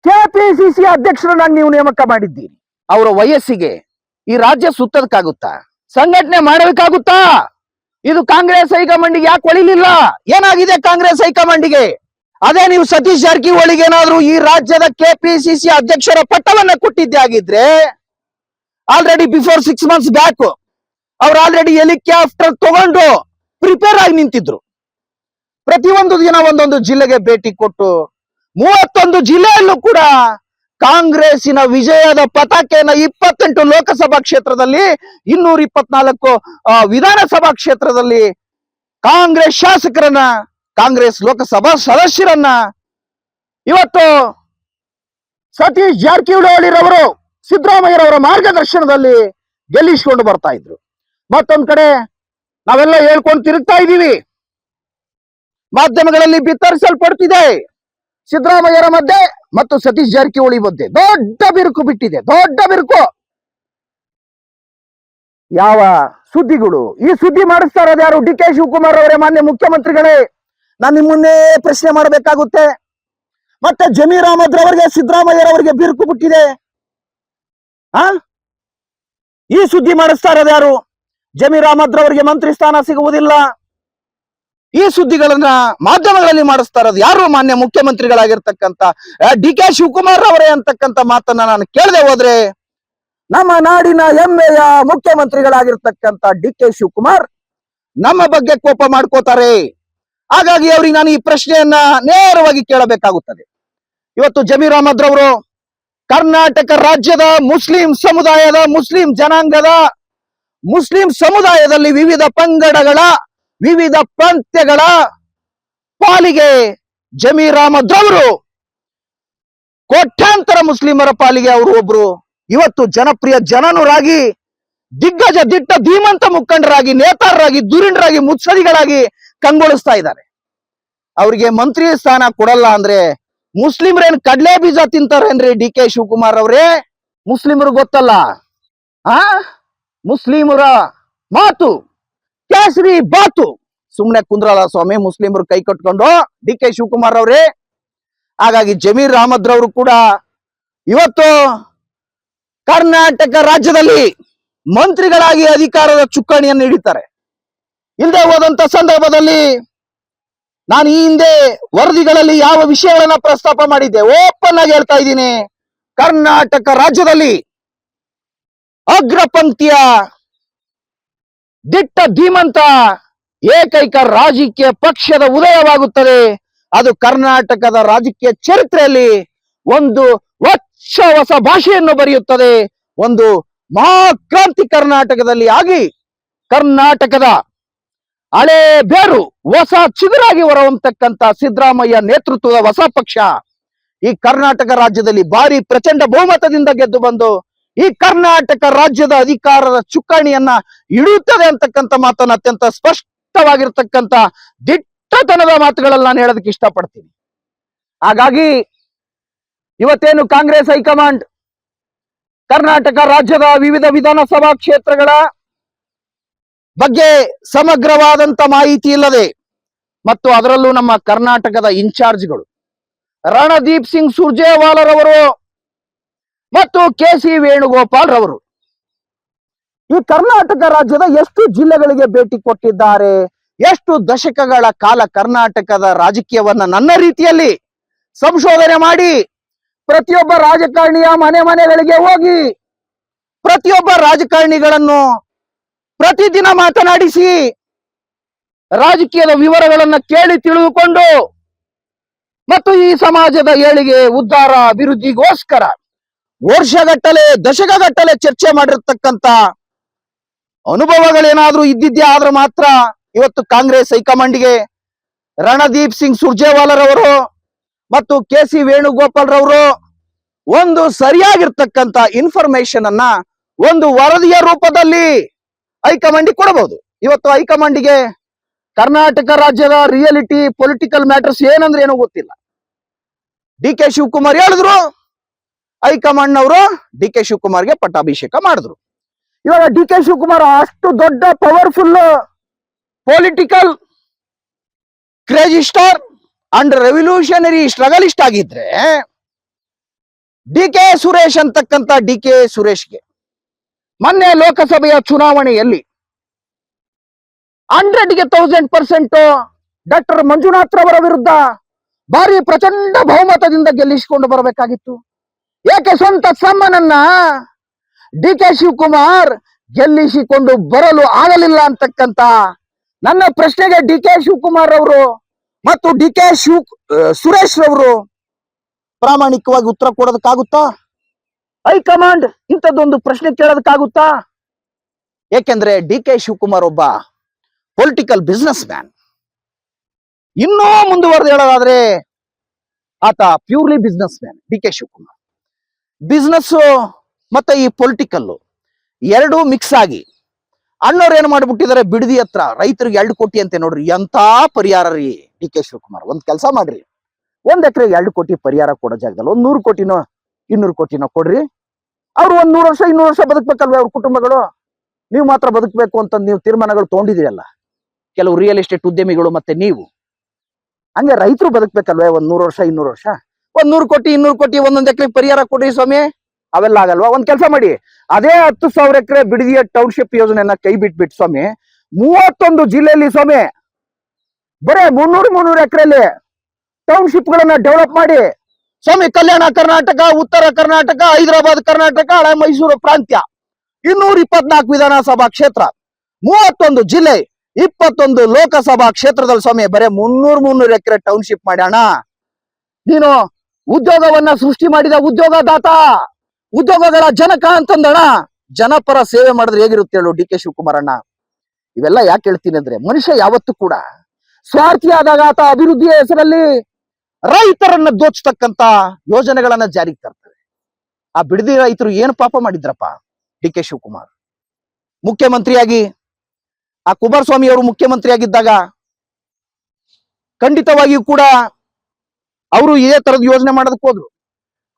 KPCC ಅಧ್ಯಕ್ಷರನ್ನಾಗಿ ನೀವು ನೇಮಕ ಮಾಡಿದ್ದೀರಿ. ಅವರ ವಯಸ್ಸಿಗೆ ಈ ರಾಜ್ಯ ಸುತ್ತದಕ್ಕಾಗುತ್ತಾ? ಸಂಘಟನೆ ಮಾಡಬೇಕಾಗುತ್ತಾ? ಇದು ಕಾಂಗ್ರೆಸ್ ಹೈಕಮಾಂಡಿಗೆ ಯಾಕೆ ಒಳಿಲಿಲ್ಲ? ಏನಾಗಿದೆ ಕಾಂಗ್ರೆಸ್ ಹೈಕಮಾಂಡಿಗೆ? ಅದೇ ನೀವು ಸತೀಶ್ ಜಾರಕಿಹೊಳಿಗೆ ಏನಾದ್ರೂ ಈ ರಾಜ್ಯದ KPCC ಅಧ್ಯಕ್ಷರ ಪಟ್ಟವನ್ನ ಕೊಟ್ಟಿದ್ದೆ ಆಗಿದ್ರೆ ಆಲ್ರೆಡಿ ಬಿಫೋರ್ 6 months ಬ್ಯಾಕ್ ಅವ್ರು ಆಲ್ರೆಡಿ ಹೆಲಿಕಾಪ್ಟರ್ ತಗೊಂಡು ಪ್ರಿಪೇರ್ ಆಗಿ ನಿಂತಿದ್ರು. ಪ್ರತಿಯೊಂದು ದಿನ ಒಂದೊಂದು ಜಿಲ್ಲೆಗೆ ಭೇಟಿ ಕೊಟ್ಟು 31 ಜಿಲ್ಲೆಯಲ್ಲೂ ಕೂಡ ಕಾಂಗ್ರೆಸ್ಸಿನ ವಿಜಯದ ಪತಾಕೆಯನ್ನ 28 ಲೋಕಸಭಾ ಕ್ಷೇತ್ರದಲ್ಲಿ 224 ವಿಧಾನಸಭಾ ಕ್ಷೇತ್ರದಲ್ಲಿ ಕಾಂಗ್ರೆಸ್ ಶಾಸಕರನ್ನ, ಕಾಂಗ್ರೆಸ್ ಲೋಕಸಭಾ ಸದಸ್ಯರನ್ನ ಇವತ್ತು ಸತೀಶ್ ಜಾರಕಿಹೊಳಿರವರು ಸಿದ್ದರಾಮಯ್ಯರವರ ಮಾರ್ಗದರ್ಶನದಲ್ಲಿ ಗೆಲ್ಲಿಸಿಕೊಂಡು ಬರ್ತಾ ಇದ್ರು. ಮತ್ತೊಂದ್ ಕಡೆ ನಾವೆಲ್ಲ ಹೇಳ್ಕೊಂಡು ತಿರುಗ್ತಾ ಇದ್ದೀವಿ, ಮಾಧ್ಯಮಗಳಲ್ಲಿ ಬಿತ್ತರಿಸಲ್ಪಡ್ತಿದೆ ಸಿದ್ದರಾಮಯ್ಯರ ಮಧ್ಯೆ ಮತ್ತು ಸತೀಶ್ ಜಾರಕಿಹೊಳಿ ಮಧ್ಯೆ ದೊಡ್ಡ ಬಿರುಕು ಬಿಟ್ಟಿದೆ, ದೊಡ್ಡ ಬಿರುಕು. ಯಾವ ಸುದ್ದಿಗಳು ಈ ಸುದ್ದಿ ಮಾಡಿಸ್ತಾ ಇರೋದು ಯಾರು? DK ಶಿವಕುಮಾರ್ ಅವರೇ, ಮಾನ್ಯ ಮುಖ್ಯಮಂತ್ರಿಗಳೇ. ನಾನು ನಿಮ್ಮನ್ನೇ ಪ್ರಶ್ನೆ ಮಾಡಬೇಕಾಗುತ್ತೆ. ಮತ್ತೆ ಜಮೀರ್ ಅಹಮದ್ ರವರಿಗೆ, ಸಿದ್ದರಾಮಯ್ಯರವರಿಗೆ ಬಿರುಕು ಬಿಟ್ಟಿದೆ. ಈ ಸುದ್ದಿ ಮಾಡಿಸ್ತಾ ಇರೋದು ಯಾರು? ಜಮೀರ್ ಅಹಮದ್ ರವರಿಗೆ ಮಂತ್ರಿ ಸ್ಥಾನ ಸಿಗುವುದಿಲ್ಲ. ಈ ಸುದ್ದಿಗಳನ್ನ ಮಾಧ್ಯಮಗಳಲ್ಲಿ ಮಾಡಿಸ್ತಾ ಇರೋದು ಯಾರು? ಮಾನ್ಯ ಮುಖ್ಯಮಂತ್ರಿಗಳಾಗಿರ್ತಕ್ಕಂಥ DK ಶಿವಕುಮಾರ್ ಅವರೇ ಅಂತಕ್ಕಂಥ ಮಾತನ್ನ ನಾನು ಕೇಳದೆ ಹೋದ್ರೆ ನಮ್ಮ ನಾಡಿನ ಹೆಮ್ಮೆಯ ಮುಖ್ಯಮಂತ್ರಿಗಳಾಗಿರ್ತಕ್ಕಂಥ DK ಶಿವಕುಮಾರ್ ನಮ್ಮ ಬಗ್ಗೆ ಕೋಪ ಮಾಡ್ಕೋತಾರೆ. ಹಾಗಾಗಿ ಅವ್ರಿಗೆ ನಾನು ಈ ಪ್ರಶ್ನೆಯನ್ನ ನೇರವಾಗಿ ಕೇಳಬೇಕಾಗುತ್ತದೆ. ಇವತ್ತು ಜಮೀರ್ ಅಹಮದ್ ರವರು ಕರ್ನಾಟಕ ರಾಜ್ಯದ ಮುಸ್ಲಿಂ ಸಮುದಾಯದ, ಮುಸ್ಲಿಂ ಜನಾಂಗದ, ಮುಸ್ಲಿಂ ಸಮುದಾಯದಲ್ಲಿ ವಿವಿಧ ಪಂಗಡಗಳ, ವಿವಿಧ ಪ್ರಾಂತ್ಯಗಳ ಪಾಲಿಗೆ ಜಮೀರ್ ಅಹಮದ್ ರವರು ಕೋಟ್ಯಾಂತರ ಮುಸ್ಲಿಮರ ಪಾಲಿಗೆ ಅವರು ಒಬ್ರು ಇವತ್ತು ಜನಪ್ರಿಯ ಜನನರಾಗಿ, ದಿಗ್ಗಜ ದಿಟ್ಟ ಧೀಮಂತ ಮುಖಂಡರಾಗಿ, ನೇತಾರರಾಗಿ, ಧುರೀಣರಾಗಿ, ಮುತ್ಸದಿಗಳಾಗಿ ಕಂಗೊಳಿಸ್ತಾ ಇದ್ದಾರೆ. ಅವರಿಗೆ ಮಂತ್ರಿ ಸ್ಥಾನ ಕೊಡಲ್ಲ ಅಂದ್ರೆ ಮುಸ್ಲಿಮರೇನ್ ಕಡ್ಲೆ ಬೀಜ ತಿಂತಾರೇನ್ರಿ? DK ಶಿವಕುಮಾರ್ ಅವರೇ, ಮುಸ್ಲಿಮರು ಗೊತ್ತಲ್ಲ, ಮುಸ್ಲಿಮರ ಮಾತು ಕೇಸರಿ ಬಾತು. ಸುಮ್ನೆ ಕುಂದ್ರಲ್ಲ ಸ್ವಾಮಿ ಮುಸ್ಲಿಮರು ಕೈ ಕಟ್ಕೊಂಡು DK ಶಿವಕುಮಾರ್ ಅವರೇ. ಹಾಗಾಗಿ ಜಮೀರ್ ಅಹಮದ್ ರವರು ಕೂಡ ಇವತ್ತು ಕರ್ನಾಟಕ ರಾಜ್ಯದಲ್ಲಿ ಮಂತ್ರಿಗಳಾಗಿ ಅಧಿಕಾರದ ಚುಕ್ಕಾಣಿಯನ್ನು ಹಿಡಿತಾರೆ. ಇಲ್ಲದೆ ಹೋದಂತ ಸಂದರ್ಭದಲ್ಲಿ ನಾನು ಈ ಹಿಂದೆ ವರದಿಗಳಲ್ಲಿ ಯಾವ ವಿಷಯಗಳನ್ನ ಪ್ರಸ್ತಾಪ ಮಾಡಿದ್ದೆ ಓಪನ್ ಆಗಿ ಹೇಳ್ತಾ ಇದ್ದೀನಿ. ಕರ್ನಾಟಕ ರಾಜ್ಯದಲ್ಲಿ ಅಗ್ರ ಪಂಕ್ತಿಯ ದಿಟ್ಟ ಧೀಮಂತ ಏಕೈಕ ರಾಜಕೀಯ ಪಕ್ಷದ ಉದಯವಾಗುತ್ತದೆ. ಅದು ಕರ್ನಾಟಕದ ರಾಜಕೀಯ ಚರಿತ್ರೆಯಲ್ಲಿ ಒಂದು ಹೊಸ ಭಾಷೆಯನ್ನು ಬರೆಯುತ್ತದೆ. ಒಂದು ಮಹಾಕ್ರಾಂತಿ ಕರ್ನಾಟಕದಲ್ಲಿ ಆಗಿ ಕರ್ನಾಟಕದ ಹಳೆ ಬೇರು ಹೊಸ ಚಿಗುರಾಗಿ ಹೊರಹೊಮ್ಮತಕ್ಕಂತ ಸಿದ್ದರಾಮಯ್ಯ ನೇತೃತ್ವದ ಹೊಸ ಪಕ್ಷ ಈ ಕರ್ನಾಟಕ ರಾಜ್ಯದಲ್ಲಿ ಭಾರಿ ಪ್ರಚಂಡ ಬಹುಮತದಿಂದ ಗೆದ್ದು ಬಂದು ಈ ಕರ್ನಾಟಕ ರಾಜ್ಯದ ಅಧಿಕಾರದ ಚುಕ್ಕಾಣಿಯನ್ನ ಹಿಡಿಯುತ್ತದೆ ಅಂತಕ್ಕಂಥ ಮಾತನ್ನ ಅತ್ಯಂತ ಸ್ಪಷ್ಟವಾಗಿರ್ತಕ್ಕಂಥ ದಿಟ್ಟತನದ ಮಾತುಗಳಲ್ಲಿ ನಾನು ಹೇಳೋದಕ್ಕೆ ಇಷ್ಟಪಡ್ತೀನಿ. ಹಾಗಾಗಿ ಇವತ್ತೇನು ಕಾಂಗ್ರೆಸ್ ಹೈಕಮಾಂಡ್ ಕರ್ನಾಟಕ ರಾಜ್ಯದ ವಿವಿಧ ವಿಧಾನಸಭಾ ಕ್ಷೇತ್ರಗಳ ಬಗ್ಗೆ ಸಮಗ್ರವಾದಂತ ಮಾಹಿತಿ ಇಲ್ಲದೆ ಮತ್ತು ಅದರಲ್ಲೂ ನಮ್ಮ ಕರ್ನಾಟಕದ ಇನ್ಚಾರ್ಜ್ಗಳು ರಣದೀಪ್ ಸಿಂಗ್ ಸುರ್ಜೇವಾಲರವರು ಮತ್ತು ಕೆ.ಸಿ. ವೇಣುಗೋಪಾಲ್ ರವರು ಈ ಕರ್ನಾಟಕ ರಾಜ್ಯದ ಎಷ್ಟು ಜಿಲ್ಲೆಗಳಿಗೆ ಭೇಟಿ ಕೊಟ್ಟಿದ್ದಾರೆ, ಎಷ್ಟು ದಶಕಗಳ ಕಾಲ ಕರ್ನಾಟಕದ ರಾಜಕೀಯವನ್ನ ನನ್ನ ರೀತಿಯಲ್ಲಿ ಸಂಶೋಧನೆ ಮಾಡಿ ಪ್ರತಿಯೊಬ್ಬ ರಾಜಕಾರಣಿಯ ಮನೆಗಳಿಗೆ ಹೋಗಿ ಪ್ರತಿಯೊಬ್ಬ ರಾಜಕಾರಣಿಗಳನ್ನು ಪ್ರತಿದಿನ ಮಾತನಾಡಿಸಿ ರಾಜಕೀಯದ ವಿವರಗಳನ್ನ ಕೇಳಿ ತಿಳಿದುಕೊಂಡು ಮತ್ತು ಈ ಸಮಾಜದ ಏಳಿಗೆ ಉದ್ಧಾರ ಅಭಿವೃದ್ಧಿಗೋಸ್ಕರ ವರ್ಷಗಟ್ಟಲೆ ದಶಕಗಟ್ಟಲೆ ಚರ್ಚೆ ಮಾಡಿರ್ತಕ್ಕಂಥ ಅನುಭವಗಳೇನಾದ್ರೂ ಇದ್ದಿದ್ದೇ ಆದ್ರೆ ಮಾತ್ರ ಇವತ್ತು ಕಾಂಗ್ರೆಸ್ ಹೈಕಮಾಂಡ್ಗೆ ರಣದೀಪ್ ಸಿಂಗ್ ಸುರ್ಜೇವಾಲರವರು ಮತ್ತು ಕೆ.ಸಿ. ವೇಣುಗೋಪಾಲ್ ರವರು ಒಂದು ಸರಿಯಾಗಿರ್ತಕ್ಕಂಥ ಇನ್ಫಾರ್ಮೇಶನ್ ಅನ್ನ ಒಂದು ವರದಿಯ ರೂಪದಲ್ಲಿ ಹೈಕಮಾಂಡಿಗೆ ಕೊಡಬಹುದು. ಇವತ್ತು ಹೈಕಮಾಂಡಿಗೆ ಕರ್ನಾಟಕ ರಾಜ್ಯದ ರಿಯಾಲಿಟಿ ಪೊಲಿಟಿಕಲ್ ಮ್ಯಾಟರ್ಸ್ ಏನಂದ್ರೆ ಏನೋ ಗೊತ್ತಿಲ್ಲ. ಡಿ.ಕೆ. ಶಿವಕುಮಾರ್ ಹೇಳಿದ್ರು, ಹೈಕಮಾಂಡ್ ನವರು ಡಿ.ಕೆ. ಶಿವಕುಮಾರ್ಗೆ ಪಟ್ಟಾಭಿಷೇಕ ಮಾಡಿದ್ರು. ಇವಾಗ ಡಿ.ಕೆ. ಶಿವಕುಮಾರ್ ಅಷ್ಟು ದೊಡ್ಡ powerful political crazy star and revolutionary strugglist ಆಗಿದ್ರೆ ಡಿ.ಕೆ. ಸುರೇಶ್ ಅಂತಕ್ಕಂಥ ಡಿ.ಕೆ. ಸುರೇಶ್ಗೆ ಮೊನ್ನೆ ಲೋಕಸಭೆಯ ಚುನಾವಣೆಯಲ್ಲಿ 100ಗೆ 1000% ಡಾಕ್ಟರ್ ಮಂಜುನಾಥ್ ರವರ ವಿರುದ್ಧ ಭಾರಿ ಪ್ರಚಂಡ ಬಹುಮತದಿಂದ ಗೆಲ್ಲಿಸಿಕೊಂಡು ಬರಬೇಕಾಗಿತ್ತು. ಯಾಕೆ ಸ್ವಂತ ತಮ್ಮನನ್ನ ಡಿ.ಕೆ. ಶಿವಕುಮಾರ್ ಗೆಲ್ಲಿಸಿಕೊಂಡು ಬರಲು ಆಗಲಿಲ್ಲ ಅಂತಕ್ಕಂತ ನನ್ನ ಪ್ರಶ್ನೆಗೆ ಡಿ.ಕೆ. ಶಿವಕುಮಾರ್ ಅವರು ಮತ್ತು ಡಿ.ಕೆ. ಸುರೇಶ್ ರವರು ಪ್ರಾಮಾಣಿಕವಾಗಿ ಉತ್ತರ ಕೊಡೋದಕ್ಕಾಗುತ್ತಾ? ಹೈಕಮಾಂಡ್ ಇಂಥದ್ದೊಂದು ಪ್ರಶ್ನೆ ಕೇಳೋದಕ್ಕಾಗುತ್ತಾ? ಏಕೆಂದ್ರೆ ಡಿ.ಕೆ. ಶಿವಕುಮಾರ್ ಒಬ್ಬ ಪೊಲಿಟಿಕಲ್ ಬಿಸ್ನೆಸ್ ಮ್ಯಾನ್. ಇನ್ನೂ ಮುಂದುವರೆದು ಹೇಳೋದಾದ್ರೆ ಆತ purely business man D K. Shivakumar. Business ಮತ್ತೆ ಈ ಪೊಲಿಟಿಕಲ್ ಎರಡೂ ಮಿಕ್ಸ್ ಆಗಿ ಅಣ್ಣವ್ರು ಏನ್ ಮಾಡ್ಬಿಟ್ಟಿದ್ದಾರೆ, ಬಿಡದಿ ಹತ್ರ ರೈತರಿಗೆ 2 ಕೋಟಿ ಅಂತೆ ನೋಡ್ರಿ. ಎಂತ ಪರಿಹಾರ ರೀ ಡಿ.ಕೆ. ಶಿವಕುಮಾರ್. ಒಂದ್ ಕೆಲಸ ಮಾಡ್ರಿ, 1 ಎಕರೆಗೆ 2 ಕೋಟಿ ಪರಿಹಾರ ಕೊಡೋ ಜಾಗದಲ್ಲಿ 100 ಕೋಟಿನೋ 200 ಕೋಟಿನೋ ಕೊಡ್ರಿ. ಅವ್ರು 100 ವರ್ಷ 200 ವರ್ಷ ಬದುಕ್ಬೇಕಲ್ವೇ ಅವ್ರ ಕುಟುಂಬಗಳು? ನೀವು ಮಾತ್ರ ಬದುಕಬೇಕು ಅಂತ ನೀವು ತೀರ್ಮಾನಗಳು ತಗೊಂಡಿದ್ದೀರಲ್ಲ ಕೆಲವು ರಿಯಲ್ ಎಸ್ಟೇಟ್ ಉದ್ಯಮಿಗಳು ಮತ್ತೆ ನೀವು. ಹಂಗೆ ರೈತರು ಬದುಕ್ಬೇಕಲ್ವೇ 100 ವರ್ಷ 200 ವರ್ಷ? 100 ಕೋಟಿ 200 ಕೋಟಿ 1 ಎಕರೆಗೆ ಪರಿಹಾರ ಕೊಡ್ರಿ ಸ್ವಾಮಿ. ಅವೆಲ್ಲ ಆಗಲ್ವಾ? ಒಂದ್ ಕೆಲಸ ಮಾಡಿ, ಅದೇ 10,000 ಎಕರೆ ಬಿಡದಿಯ ಟೌನ್ಶಿಪ್ ಯೋಜನೆಯನ್ನ ಕೈ ಬಿಟ್ಬಿಟ್ಟು ಸ್ವಾಮಿ 31 ಜಿಲ್ಲೆಯಲ್ಲಿ ಸ್ವಾಮಿ ಬರೇ 300 ಎಕರೆಯಲ್ಲಿ ಟೌನ್ಶಿಪ್ ಗಳನ್ನ ಡೆವಲಪ್ ಮಾಡಿ ಸ್ವಾಮಿ. ಕಲ್ಯಾಣ ಕರ್ನಾಟಕ, ಉತ್ತರ ಕರ್ನಾಟಕ, ಹೈದರಾಬಾದ್ ಕರ್ನಾಟಕ, ಹಳೆ ಮೈಸೂರು ಪ್ರಾಂತ್ಯ 224 ವಿಧಾನಸಭಾ ಕ್ಷೇತ್ರ, 31 ಜಿಲ್ಲೆ, 21 ಲೋಕಸಭಾ ಕ್ಷೇತ್ರದಲ್ಲಿ ಸ್ವಾಮಿ ಬರೇ 300 ಎಕರೆ ಟೌನ್ಶಿಪ್ ಮಾಡ್ಯಾಣ. ನೀನು ಉದ್ಯೋಗವನ್ನ ಸೃಷ್ಟಿ ಮಾಡಿದ ಉದ್ಯೋಗದಾತ, ಉದ್ಯೋಗಗಳ ಜನಕ ಅಂತಂದಣ. ಜನಪರ ಸೇವೆ ಮಾಡಿದ್ರೆ ಹೇಗಿರುತ್ತೆ ಹೇಳು ಡಿ.ಕೆ. ಶಿವಕುಮಾರ್ ಅಣ್ಣ? ಇವೆಲ್ಲ ಯಾಕೆ ಹೇಳ್ತೀನಿ ಅಂದ್ರೆ, ಮನುಷ್ಯ ಯಾವತ್ತೂ ಕೂಡ ಸ್ವಾರ್ಥಿ ಆದಾಗ ಆತ ಅಭಿವೃದ್ಧಿಯ ಹೆಸರಲ್ಲಿ ರೈತರನ್ನ ದೋಚತಕ್ಕಂತ ಯೋಜನೆಗಳನ್ನ ಜಾರಿಗೆ ತರ್ತಾರೆ. ಆ ಬಿಡದಿ ರೈತರು ಏನು ಪಾಪ ಮಾಡಿದ್ರಪ್ಪ? ಡಿ.ಕೆ. ಶಿವಕುಮಾರ್ ಮುಖ್ಯಮಂತ್ರಿಯಾಗಿ, ಆ ಕುಮಾರಸ್ವಾಮಿ ಅವರು ಮುಖ್ಯಮಂತ್ರಿಯಾಗಿದ್ದಾಗ ಖಂಡಿತವಾಗಿಯೂ ಕೂಡ ಅವರು ಇದೇ ತರದ ಯೋಜನೆ ಮಾಡೋದಕ್ಕೆ ಹೋದ್ರು.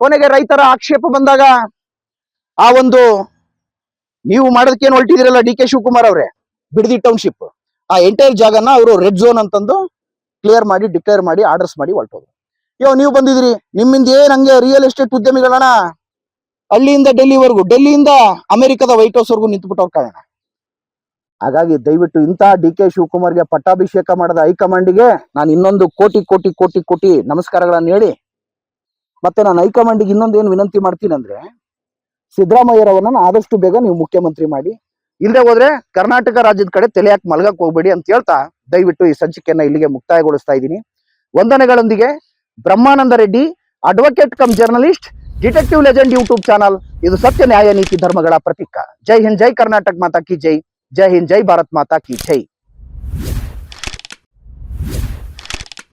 ಕೊನೆಗೆ ರೈತರ ಆಕ್ಷೇಪ ಬಂದಾಗ ಆ ಒಂದು ನೀವು ಮಾಡೋದಕ್ಕೆ ಏನು ಹೊರಟಿದಿರಲ್ಲ ಡಿ.ಕೆ. ಶಿವಕುಮಾರ್ ಅವರೇ, ಬಿಡದಿ ಟೌನ್ಶಿಪ್ ಆ ಎಂಟೈರ್ ಜಾಗನ ಅವರು ರೆಡ್ ಝೋನ್ ಅಂತಂದು ಕ್ಲಿಯರ್ ಮಾಡಿ ಡಿಕ್ಲೇರ್ ಮಾಡಿ ಆರ್ಡರ್ಸ್ ಮಾಡಿ ಹೊರಟೋದು. ನೀವು ಬಂದಿದ್ರಿ, ನಿಮ್ಮಿಂದ ಏನ್ ಹಂಗೆ ರಿಯಲ್ ಎಸ್ಟೇಟ್ ಉದ್ಯಮಿಗಳನ್ನ ಹಳ್ಳಿಯಿಂದ ಡೆಲ್ಲಿವರೆಗೂ, ಡೆಲ್ಲಿಯಿಂದ ಅಮೆರಿಕದ ವೈಟ್ ಹೌಸ್ ವರ್ಗೂ ನಿಂತ್ಬಿಟ್ಟವ್ರ ಕಾರಣ ಹಾಗಾಗಿ ದಯವಿಟ್ಟು ಇಂಥ ಡಿ ಕೆ ಶಿವಕುಮಾರ್ಗೆ ಪಟ್ಟಾಭಿಷೇಕ ಮಾಡದ ಹೈಕಮಾಂಡಿಗೆ ನಾನು ಇನ್ನೊಂದು ಕೋಟಿ ಕೋಟಿ ಕೋಟಿ ಕೋಟಿ ನಮಸ್ಕಾರಗಳನ್ನು ಹೇಳಿ ಮತ್ತೆ ನಾನು ಹೈಕಮಾಂಡಿಗೆ ಇನ್ನೊಂದು ಏನು ವಿನಂತಿ ಮಾಡ್ತೀನಿ ಅಂದ್ರೆ, ಸಿದ್ದರಾಮಯ್ಯರವರನ್ನ ಆದಷ್ಟು ಬೇಗ ನೀವು ಮುಖ್ಯಮಂತ್ರಿ ಮಾಡಿ, ಇಲ್ಲದೆ ಹೋದ್ರೆ ಕರ್ನಾಟಕ ರಾಜ್ಯದ ಕಡೆ ತಲೆ ಹಾಕಿ ಮಲಗಕ್ಕೆ ಹೋಗ್ಬೇಡಿ ಅಂತ ಹೇಳ್ತಾ ದಯವಿಟ್ಟು ಈ ಸಂಚಿಕೆಯನ್ನ ಇಲ್ಲಿಗೆ ಮುಕ್ತಾಯಗೊಳಿಸ್ತಾ ಇದ್ದೀನಿ. ವಂದನೆಗಳೊಂದಿಗೆ Brahmananda Reddy, advocate cum journalist, detective legend YouTube channel. ಇದು ಸತ್ಯ, ನ್ಯಾಯ, ನೀತಿ, ಧರ್ಮಗಳ ಪ್ರತೀಕ. ಜೈ ಹಿಂದ್, ಜೈ ಕರ್ನಾಟಕ ಮಾತಾ ಕಿ ಜೈ. ಜೈ ಹಿಂದ್, ಜೈ ಭಾರತ್ ಮಾತಾ ಕಿ ಜೈ.